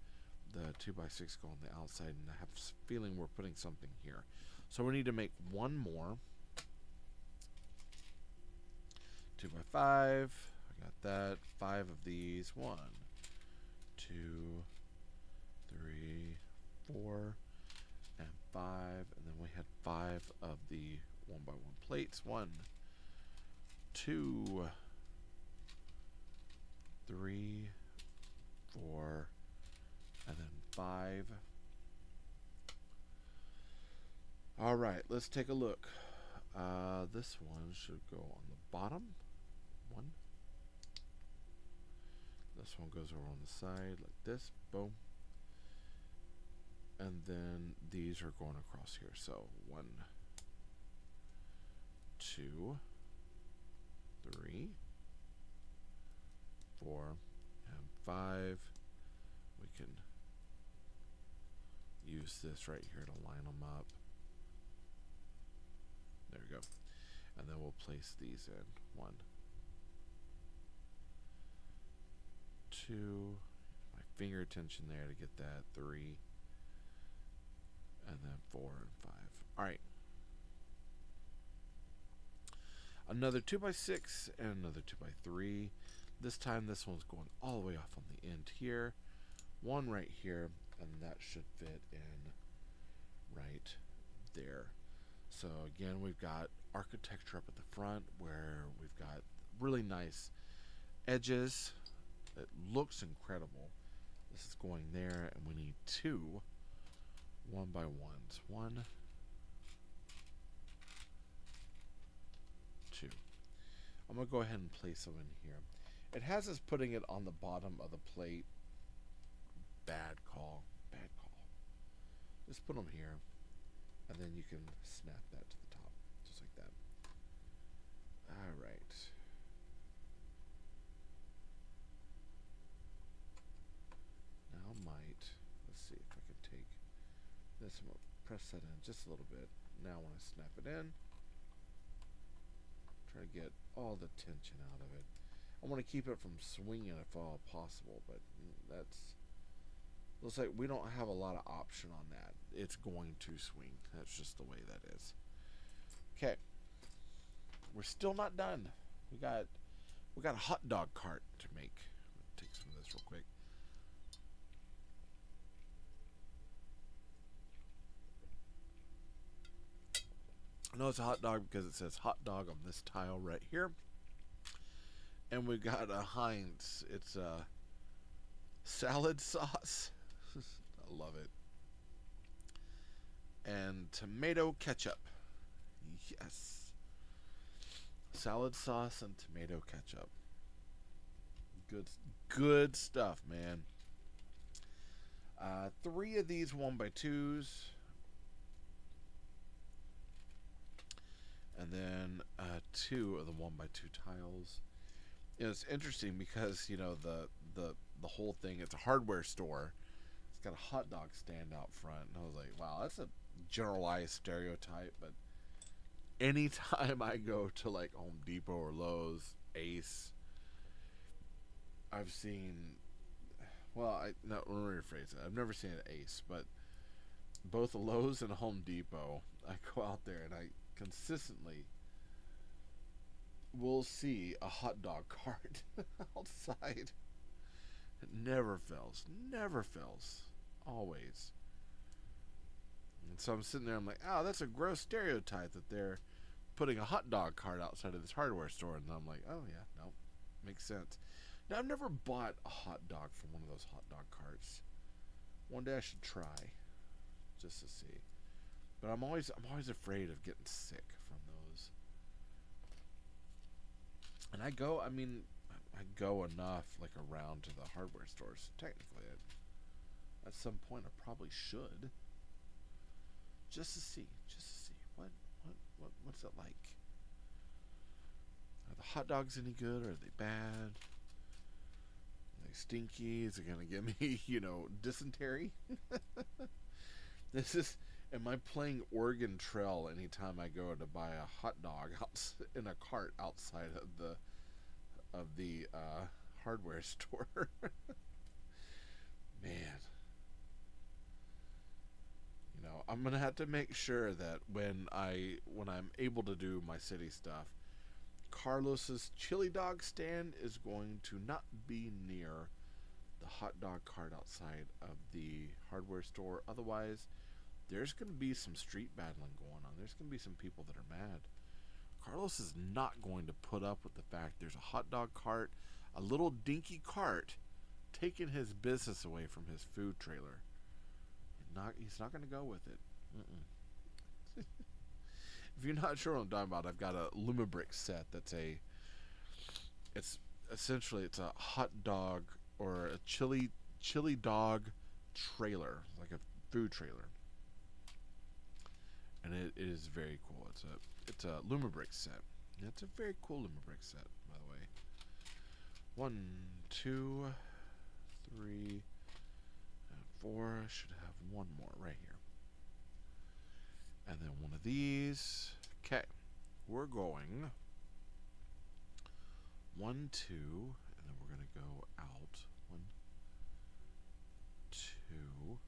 the 2x6 going on the outside, and I have a feeling we're putting something here. So we need to make one more. 2x5. I got that. 5 of these. 1, 2, 3, 4, and 5. And then we had 5 of the 1x1 plates. 1, 2, 3, 4, and then 5. All right, let's take a look. This one should go on the bottom. 1. This one goes over on the side like this. Boom. And then these are going across here. So 1, 2, 3, 4, and 5. We can use this right here to line them up. There we go. And then we'll place these in. 1, 2. My finger attention there to get that. 3. And then 4 and 5. Alright. Another 2x6 and another 2x3. This time this one's going all the way off on the end here. One right here, and that should fit in right there. So again, we've got architecture up at the front where we've got really nice edges. It looks incredible. This is going there, and we need 2 1x1s. 1, 2. I'm going to go ahead and place them in here. It has us putting it on the bottom of the plate. Bad call. Bad call. Just put them here, and then you can snap that to the top, just like that. All right. Now let's see if I can take this. I'm going to press that in just a little bit. Now when I snap it in, try to get all the tension out of it. I want to keep it from swinging if all possible, but looks like we don't have a lot of option on that. It's going to swing. That's just the way that is. Okay. We're still not done. We got a hot dog cart to make. Take some of this real quick. I know it's a hot dog because it says hot dog on this tile right here. And we've got a Heinz. It's a salad sauce. I love it. And tomato ketchup. Yes. salad sauce and tomato ketchup. Good stuff, man. 3 of these 1x2s, and then 2 of the 1x2 tiles. It's interesting because the whole thing. It's a hardware store. It's got a hot dog stand out front, and I was like, wow, that's a generalized stereotype. But anytime I go to like Home Depot or Lowe's, Ace, I've seen. Well, let me rephrase it. I've never seen an Ace, but both Lowe's and Home Depot, I go out there and I consistently will see a hot dog cart outside. It never fails. Never fails. Always. And so I'm sitting there, I'm like, oh, that's a gross stereotype that they're putting a hot dog cart outside of this hardware store. And I'm like, oh, yeah, no, makes sense. Now, I've never bought a hot dog from one of those hot dog carts. One day I should try, just to see. But I'm always afraid of getting sick from those. And I go enough like around to the hardware stores. Technically, at some point I probably should, just to see what's it like. Are the hot dogs any good? Or are they bad? Are they stinky? Is it gonna give me, dysentery? Am I playing Oregon Trail anytime I go to buy a hot dog in a cart outside of the hardware store? Man, I'm gonna have to make sure that when I'm able to do my city stuff, Carlos's chili dog stand is going to not be near the hot dog cart outside of the hardware store. Otherwise, there's going to be some street battling going on. There's going to be some people that are mad. Carlos is not going to put up with the fact there's a hot dog cart, a little dinky cart, taking his business away from his food trailer. He's not going to go with it. If you're not sure what I'm talking about, I've got a TayRayGun set it's essentially a hot dog or a chili dog trailer, like a food trailer. And it is very cool. It's a TayRayGun set. It's a very cool TayRayGun set, by the way. 1, 2, 3, and 4. I should have one more right here. And then one of these. Okay. We're going 1, 2, and then we're going to go out. 1, 2.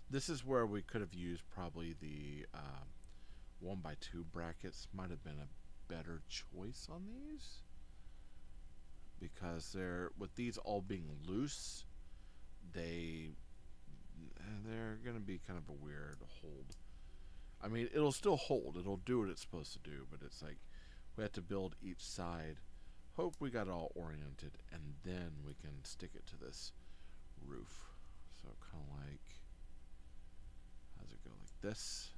This is where we could have used probably the 1x2 brackets. Might have been a better choice on these, because with these all being loose, they're going to be kind of a weird hold. I mean, it'll still hold. It'll do what it's supposed to do, but it's like we have to build each side. Hope we got it all oriented, and then we can stick it to this roof. So kind of like, how's it go? Like this.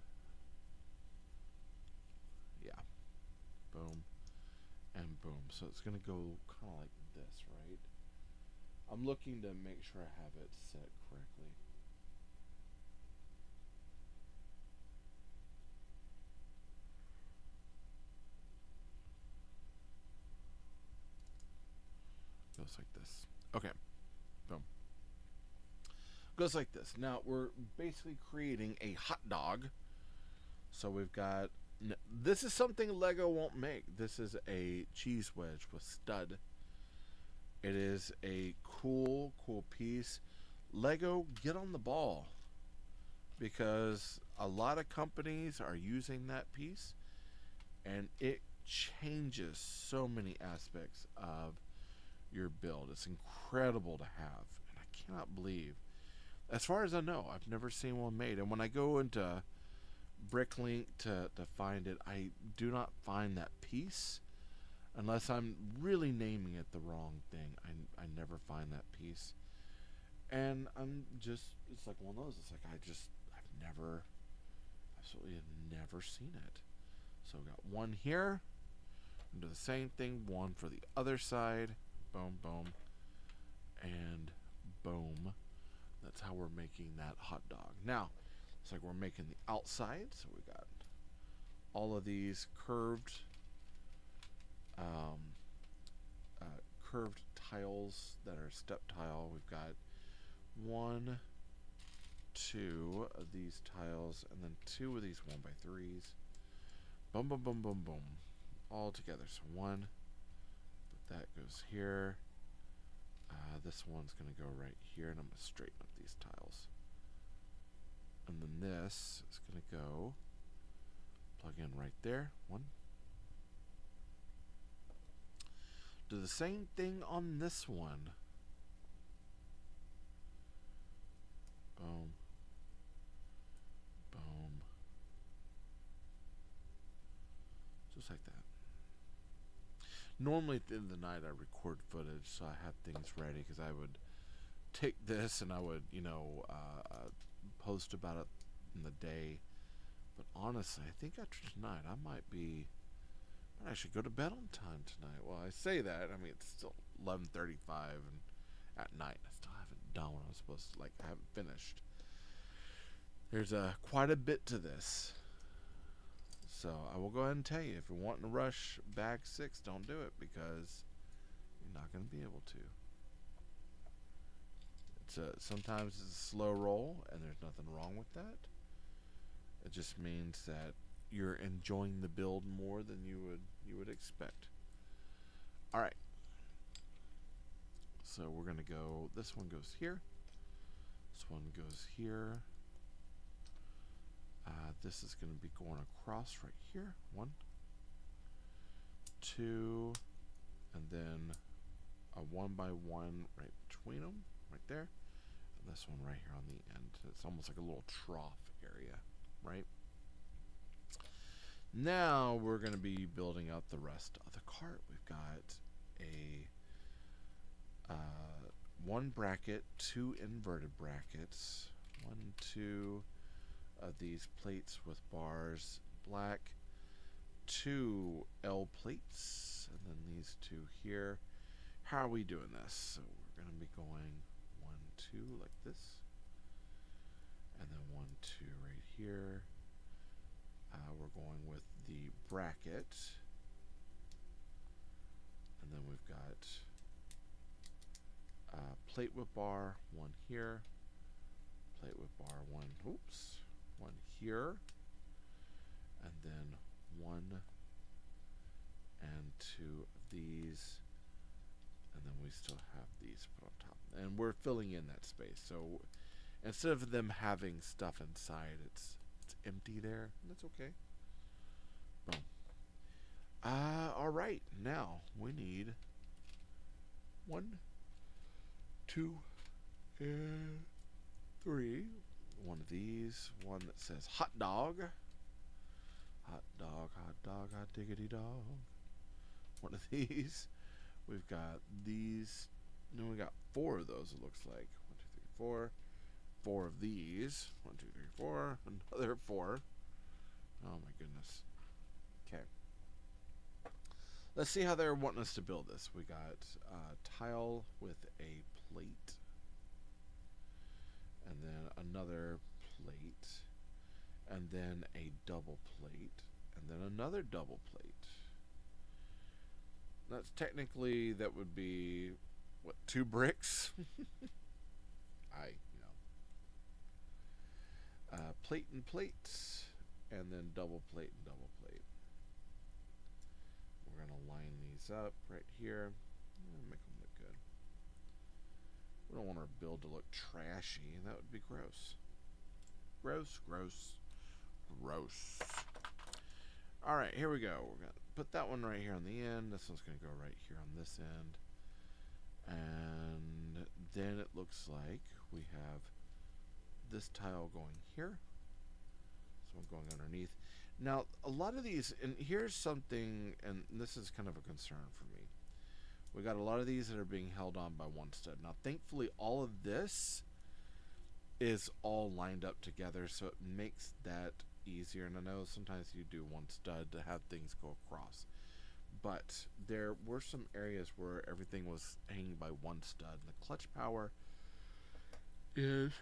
Yeah. Boom. And boom. So it's going to go kind of like this, right? I'm looking to make sure I have it set correctly. Goes like this. Okay. Boom. Goes like this. Now we're basically creating a hot dog. So we've got, this is something Lego won't make. This is a cheese wedge with stud. It is a cool piece. Lego, get on the ball, because a lot of companies are using that piece, and it changes so many aspects of your build. It's incredible to have, and I cannot believe, as far as I know, I've never seen one made. And when I go into Bricklink to find it, I do not find that piece unless I'm really naming it the wrong thing. I never find that piece, and it's like one of those. It's like I've Absolutely never seen it. So we got one here. And do the same thing, one for the other side. Boom, boom, and boom. That's how we're making that hot dog. Now, it's like we're making the outside. So we got all of these curved curved tiles that are step tile. We've got 1, 2 of these tiles, and then 2 of these 1x3s. Boom, boom, boom, boom, boom, all together. So 1, but that goes here. This one's going to go right here, and I'm going to straighten up these tiles. And then this is going to go plug in right there. 1. Do the same thing on this one. Boom. Boom. Just like that. Normally at the end of the night I record footage, so I have things ready, because I would take this and I would, post about it in the day. But honestly, I think after tonight I might actually go to bed on time tonight. Well, I say that, I mean, it's still 11:35 and at night. I still haven't done what I was supposed to, I haven't finished. There's quite a bit to this. So I will go ahead and tell you, if you're wanting to rush bag 6, don't do it, because you're not going to be able to. Sometimes it's a slow roll, and there's nothing wrong with that. It just means that you're enjoying the build more than you would expect. All right. So we're going to go, this one goes here. This one goes here. This is going to be going across right here. 1, 2, and then a 1x1 right between them, right there. And this one right here on the end. It's almost like a little trough area, right? Now we're going to be building out the rest of the cart. We've got a 1 bracket, 2 inverted brackets, 1, 2 of these plates with bars, black, 2 L plates, and then these 2 here. How are we doing this? So we're going to be going 1, 2 like this, and then 1, 2 right here. We're going with the bracket, and then we've got plate with bar, 1 here, plate with bar, 1 here, and then 1 and 2 of these, and then we still have these put on top, and we're filling in that space. So instead of them having stuff inside, it's empty there, and that's okay. Boom. All right, now we need 1, 2, and 3. 1 of these, one that says hot dog. Hot dog, hot diggity dog. 1 of these. We've got these. No, we got 4 of those, it looks like. 1, 2, 3, 4. 4 of these. 1, 2, 3, 4. Another 4. Oh my goodness. Okay. Let's see how they're wanting us to build this. We got tile with a plate, and then another plate, and then a double plate, and then another double plate. That's technically, that would be, what, 2 bricks? Plate and plate, and then double plate and double plate. We're going to line these up right here. Make them look good. We don't want our build to look trashy. That would be gross. Gross, gross, gross. Alright, here we go. We're going to put that one right here on the end. This one's going to go right here on this end. And then it looks like we have this tile going here. This one going underneath. Now, a lot of these, and here's something, and this is kind of a concern for me. We got a lot of these that are being held on by 1 stud. Now, thankfully, all of this is all lined up together, so it makes that easier, and I know sometimes you do one stud to have things go across, but there were some areas where everything was hanging by one stud. The clutch power is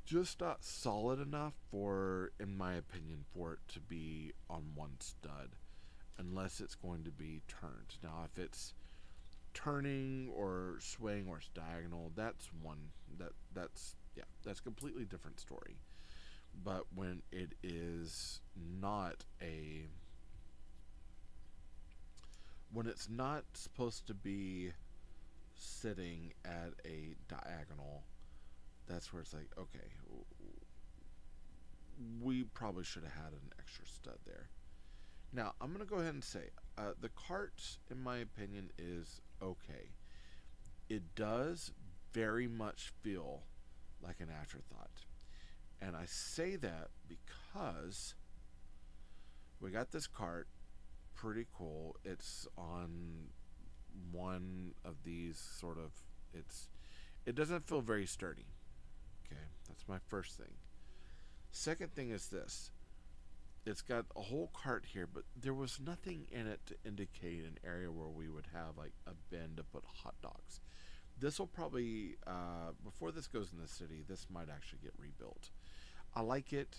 just not solid enough for, in my opinion, for it to be on one stud unless it's going to be turned. Now, if it's turning or swaying or it's diagonal, that's one that's completely different story. But when it is not a when it's not supposed to be sitting at a diagonal, that's where it's like, okay, we probably should have had an extra stud there. Now, I'm going to go ahead and say, the cart, in my opinion, is okay. It does very much feel like an afterthought. And I say that because we got this cart, pretty cool. It's on one of these sort of, it doesn't feel very sturdy. Okay, that's my first thing. Second thing is this. It's got a whole cart here, but there was nothing in it to indicate an area where we would have like a bin to put hot dogs. This will probably, before this goes in the city, this might actually get rebuilt. I like it.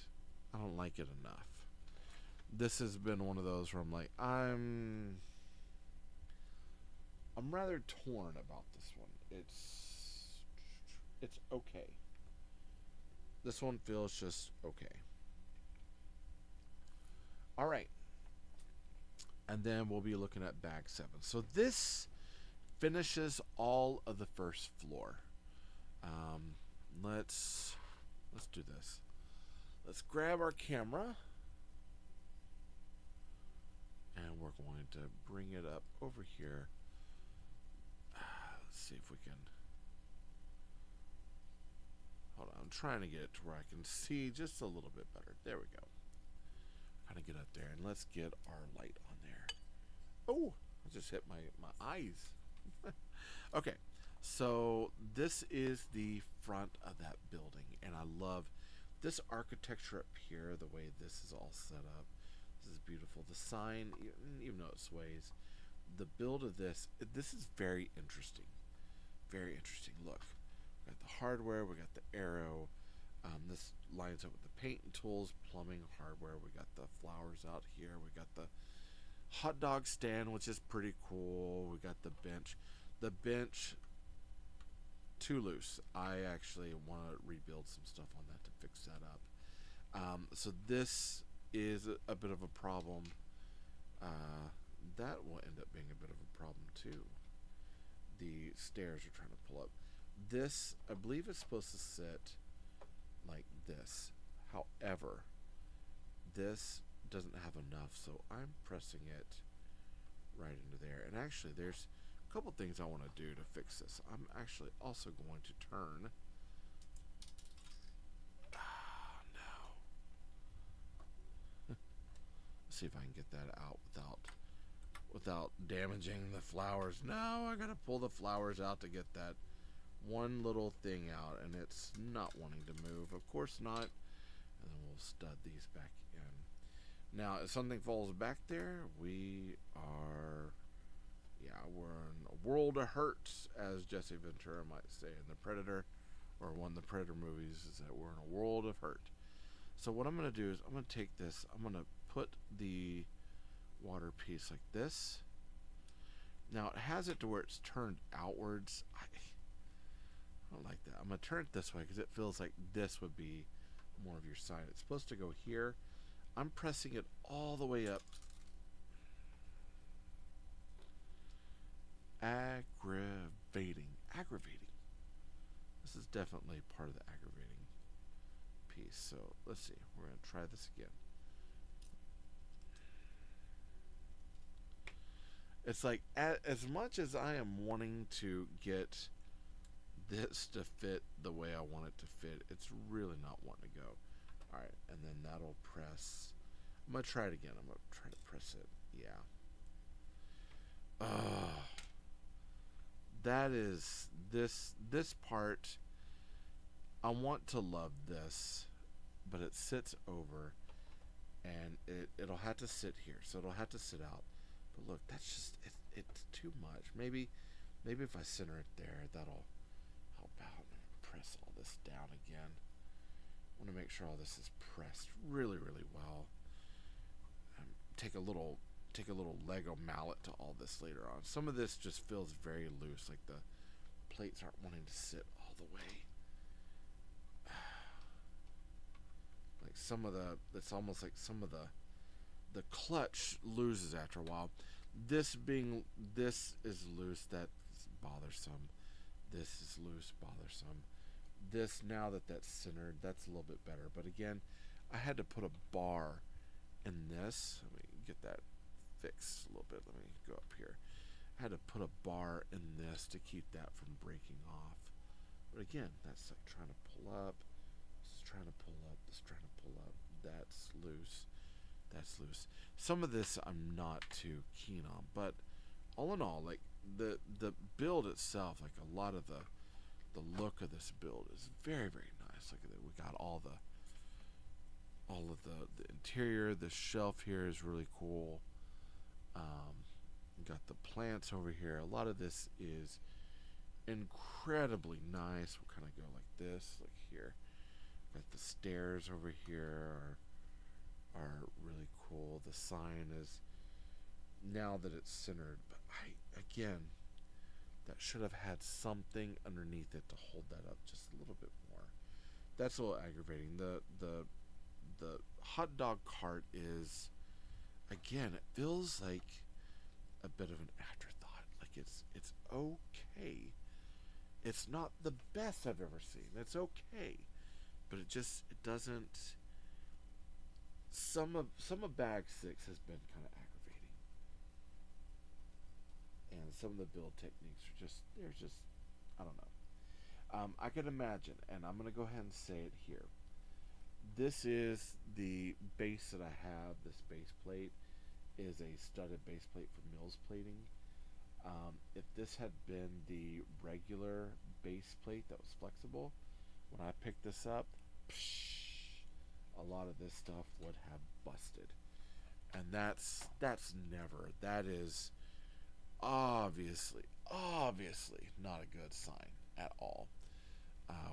I don't like it enough. This has been one of those where I'm like, I'm rather torn about this one. It's okay. This one feels just okay. All right. And then we'll be looking at bag 7. So this finishes all of the first floor. Let's do this. Let's grab our camera. And we're going to bring it up over here. Let's see if we can. Hold on. I'm trying to get it to where I can see just a little bit better. There we go. Kind of get up there, and let's get our light on there. Oh, I just hit my eyes. Okay, so this is the front of that building, and I love this architecture up here, the way this is all set up. This is beautiful. The sign, even though it sways, the build of this is very interesting. Very interesting. Look, we got the hardware, we got the arrow. This lines up with the paint and tools, plumbing, hardware. We got the flowers out here. We got the hot dog stand, which is pretty cool. We got the bench. The bench, too loose. I actually want to rebuild some stuff on that to fix that up. So this is a bit of a problem. That will end up being a bit of a problem too. The stairs are trying to pull up. This, I believe, is supposed to sit like this. However, this doesn't have enough, so I'm pressing it right into there. And actually, there's a couple things I want to do to fix this. I'm actually also going to turn. No. Let's see if I can get that out without damaging the flowers. No, I gotta pull the flowers out to get that one little thing out, and it's not wanting to move. Of course not. And then we'll stud these back in. Now, if something falls back there, we're in a world of hurts, as Jesse Ventura might say in The Predator, or one of the Predator movies, is that we're in a world of hurt. So what I'm going to do is I'm going to take this, I'm going to put the water piece like this. Now, it has it to where it's turned outwards. I don't like that. I'm going to turn it this way because it feels like this would be more of your side. It's supposed to go here. I'm pressing it all the way up. Aggravating. This is definitely part of the aggravating piece. So let's see. We're going to try this again. It's like, as much as I am wanting to get this to fit the way I want it to fit, it's really not wanting to go. Alright, and then that'll press. I'm going to try it again. I'm going to try to press it. Yeah. That is, this part, I want to love this. but it sits over, and it'll have to sit here, so it'll have to sit out. But look, that's just it's too much. Maybe if I center it there, that'll help out. Press all this down again. I want to make sure all this is pressed really, really well. Take a little Lego mallet to all this later on. Some of this just feels very loose, like the plates aren't wanting to sit all the way. Like some of it's almost like some of the clutch loses after a while. This is loose, that's bothersome. This is loose, bothersome. This, now that that's centered, that's a little bit better. But again, I had to put a bar in this. Let me get that fixed a little bit. Let me go up here. I had to put a bar in this to keep that from breaking off. But again, that's like trying to pull up. This is trying to pull up. This is trying to pull up. That's loose. That's loose. Some of this I'm not too keen on, but all in all, like the build itself, like a lot of the look of this build is very, very nice. Look at it. We got all of the interior. The shelf here is really cool. We got the plants over here. A lot of this is incredibly nice. We'll kind of go like this, like here. Got the stairs over here are really cool. The sign is, now that it's centered, but again, that should have had something underneath it to hold that up just a little bit more. That's a little aggravating. The hot dog cart is, again, it feels like a bit of an afterthought. Like it's okay. It's not the best I've ever seen. It's okay, but it doesn't. Some of bag 6 has been kind of aggravating, and some of the build techniques are just I don't know. I can imagine, and I'm gonna go ahead and say it here. This is the base that I have. This base plate is a studded base plate for Mills plating. If this had been the regular base plate that was flexible, when I picked this up, a lot of this stuff would have busted. And that's never. That is obviously not a good sign at all.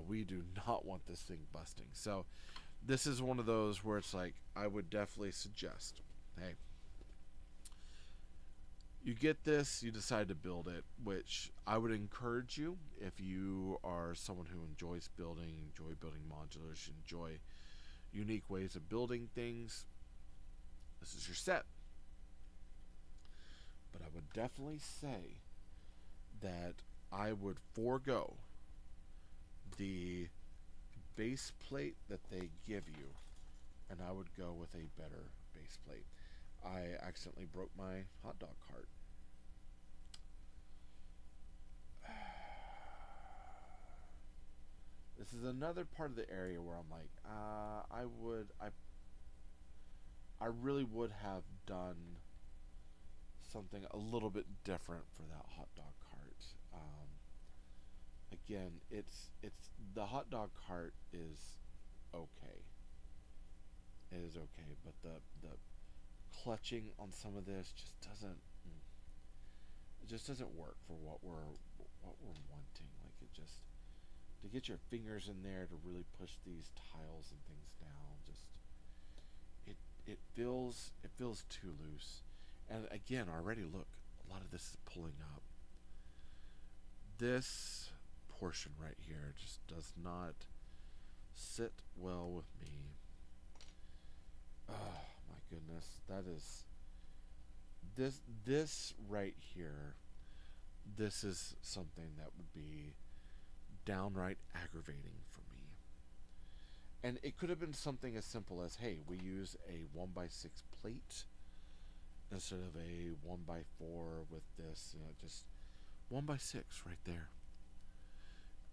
We do not want this thing busting. So this is one of those where it's like, I would definitely suggest, hey, you get this, you decide to build it, which I would encourage you if you are someone who enjoy building modulars, enjoy unique ways of building things. This is your set. But I would definitely say that I would forego the base plate that they give you, and I would go with a better base plate. I accidentally broke my hot dog cart. This is another part of the area where I'm like, I really would have done something a little bit different for that hot dog cart. Again, it's the hot dog cart is okay. It is okay, but the clutching on some of this just doesn't. It just doesn't work for what we're wanting. Like, it just, to get your fingers in there to really push these tiles and things down, just it feels too loose. And again, already look, a lot of this is pulling up. This portion right here just does not sit well with me. Oh my goodness, that is this right here. This is something that would be downright aggravating for me. And it could have been something as simple as, hey, we use a 1x6 plate instead of a 1x4 with this, just 1x6 right there.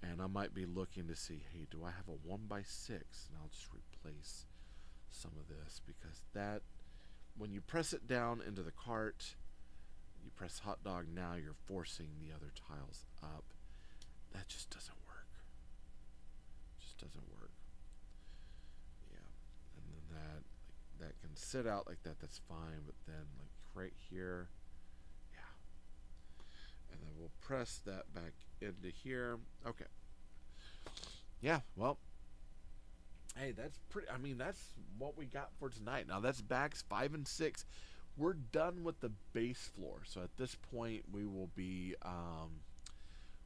And I might be looking to see, hey, do I have a 1x6? And I'll just replace some of this, because that, when you press it down into the cart, you press hot dog, now you're forcing the other tiles up. That just doesn't work. Just doesn't work. Yeah. sit out like that, that's fine. But then like right here, yeah. And then we'll press that back into here. Okay. Yeah, well, hey, that's pretty. I mean, that's what we got for tonight. Now that's bags 5 and 6. We're done with the base floor. So at this point, we'll be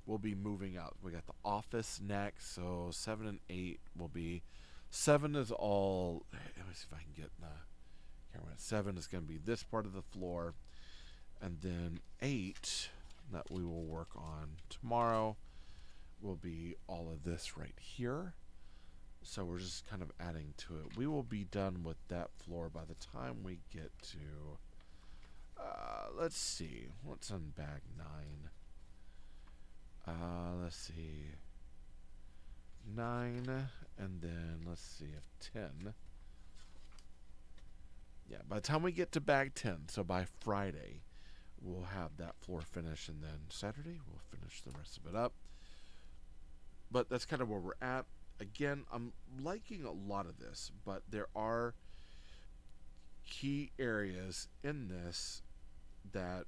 moving out. We got the office next. So 7 and 8 will be. 7 is all. Let me see if I can get the camera. 7 is going to be this part of the floor, and then 8 that we will work on tomorrow will be all of this right here. So we're just kind of adding to it. We will be done with that floor by the time we get to, let's see, what's on bag 9? Let's see, 9, and then let's see if 10. Yeah, by the time we get to bag 10, so by Friday, we'll have that floor finished, and then Saturday, we'll finish the rest of it up. But that's kind of where we're at. Again, I'm liking a lot of this, but there are key areas in this that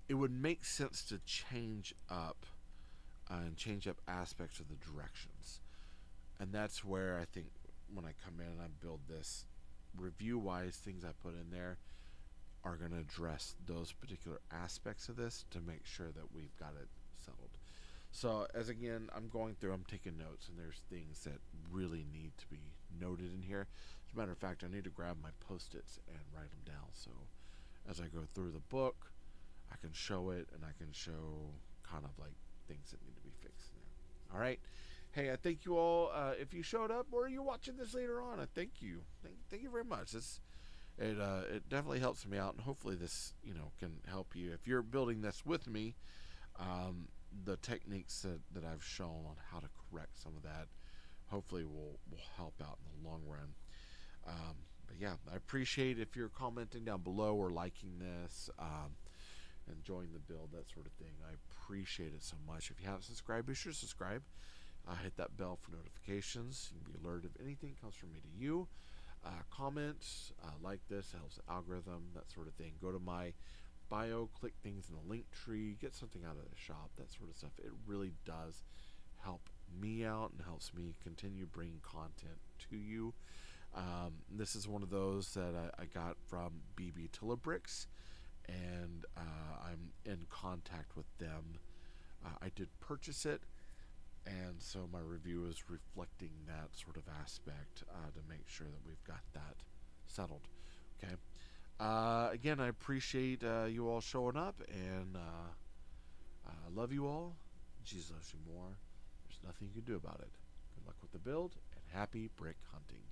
it would make sense to change up and change up aspects of the directions. And that's where I think when I come in and I build this, review-wise, things I put in there are going to address those particular aspects of this to make sure that we've got it settled. So as again, I'm going through, I'm taking notes, and there's things that really need to be noted in here. As a matter of fact, I need to grab my Post-its and write them down. So as I go through the book, I can show it, and I can show kind of like things that need to be fixed there. All right. Hey, I thank you all. If you showed up or you're watching this later on, I thank you. Thank you very much. It definitely helps me out, and hopefully this can help you if you're building this with me. The techniques that I've shown on how to correct some of that hopefully will help out in the long run. But yeah, I appreciate if you're commenting down below or liking this, enjoying the build, that sort of thing. I appreciate it so much. If you haven't subscribed, be sure to subscribe. Hit that bell for notifications. You can be alerted if anything comes from me to you. Comment, like this, it helps the algorithm, that sort of thing. Go to my bio, click things in the link tree, get something out of the shop, that sort of stuff. It really does help me out and helps me continue bringing content to you. This is one of those that I got from BBTiloBrix, and I'm in contact with them. I did purchase it, and so my review is reflecting that sort of aspect to make sure that we've got that settled. Okay. Again, I appreciate you all showing up, and I love you all. Jesus loves you more. There's nothing you can do about it. Good luck with the build, and happy brick hunting.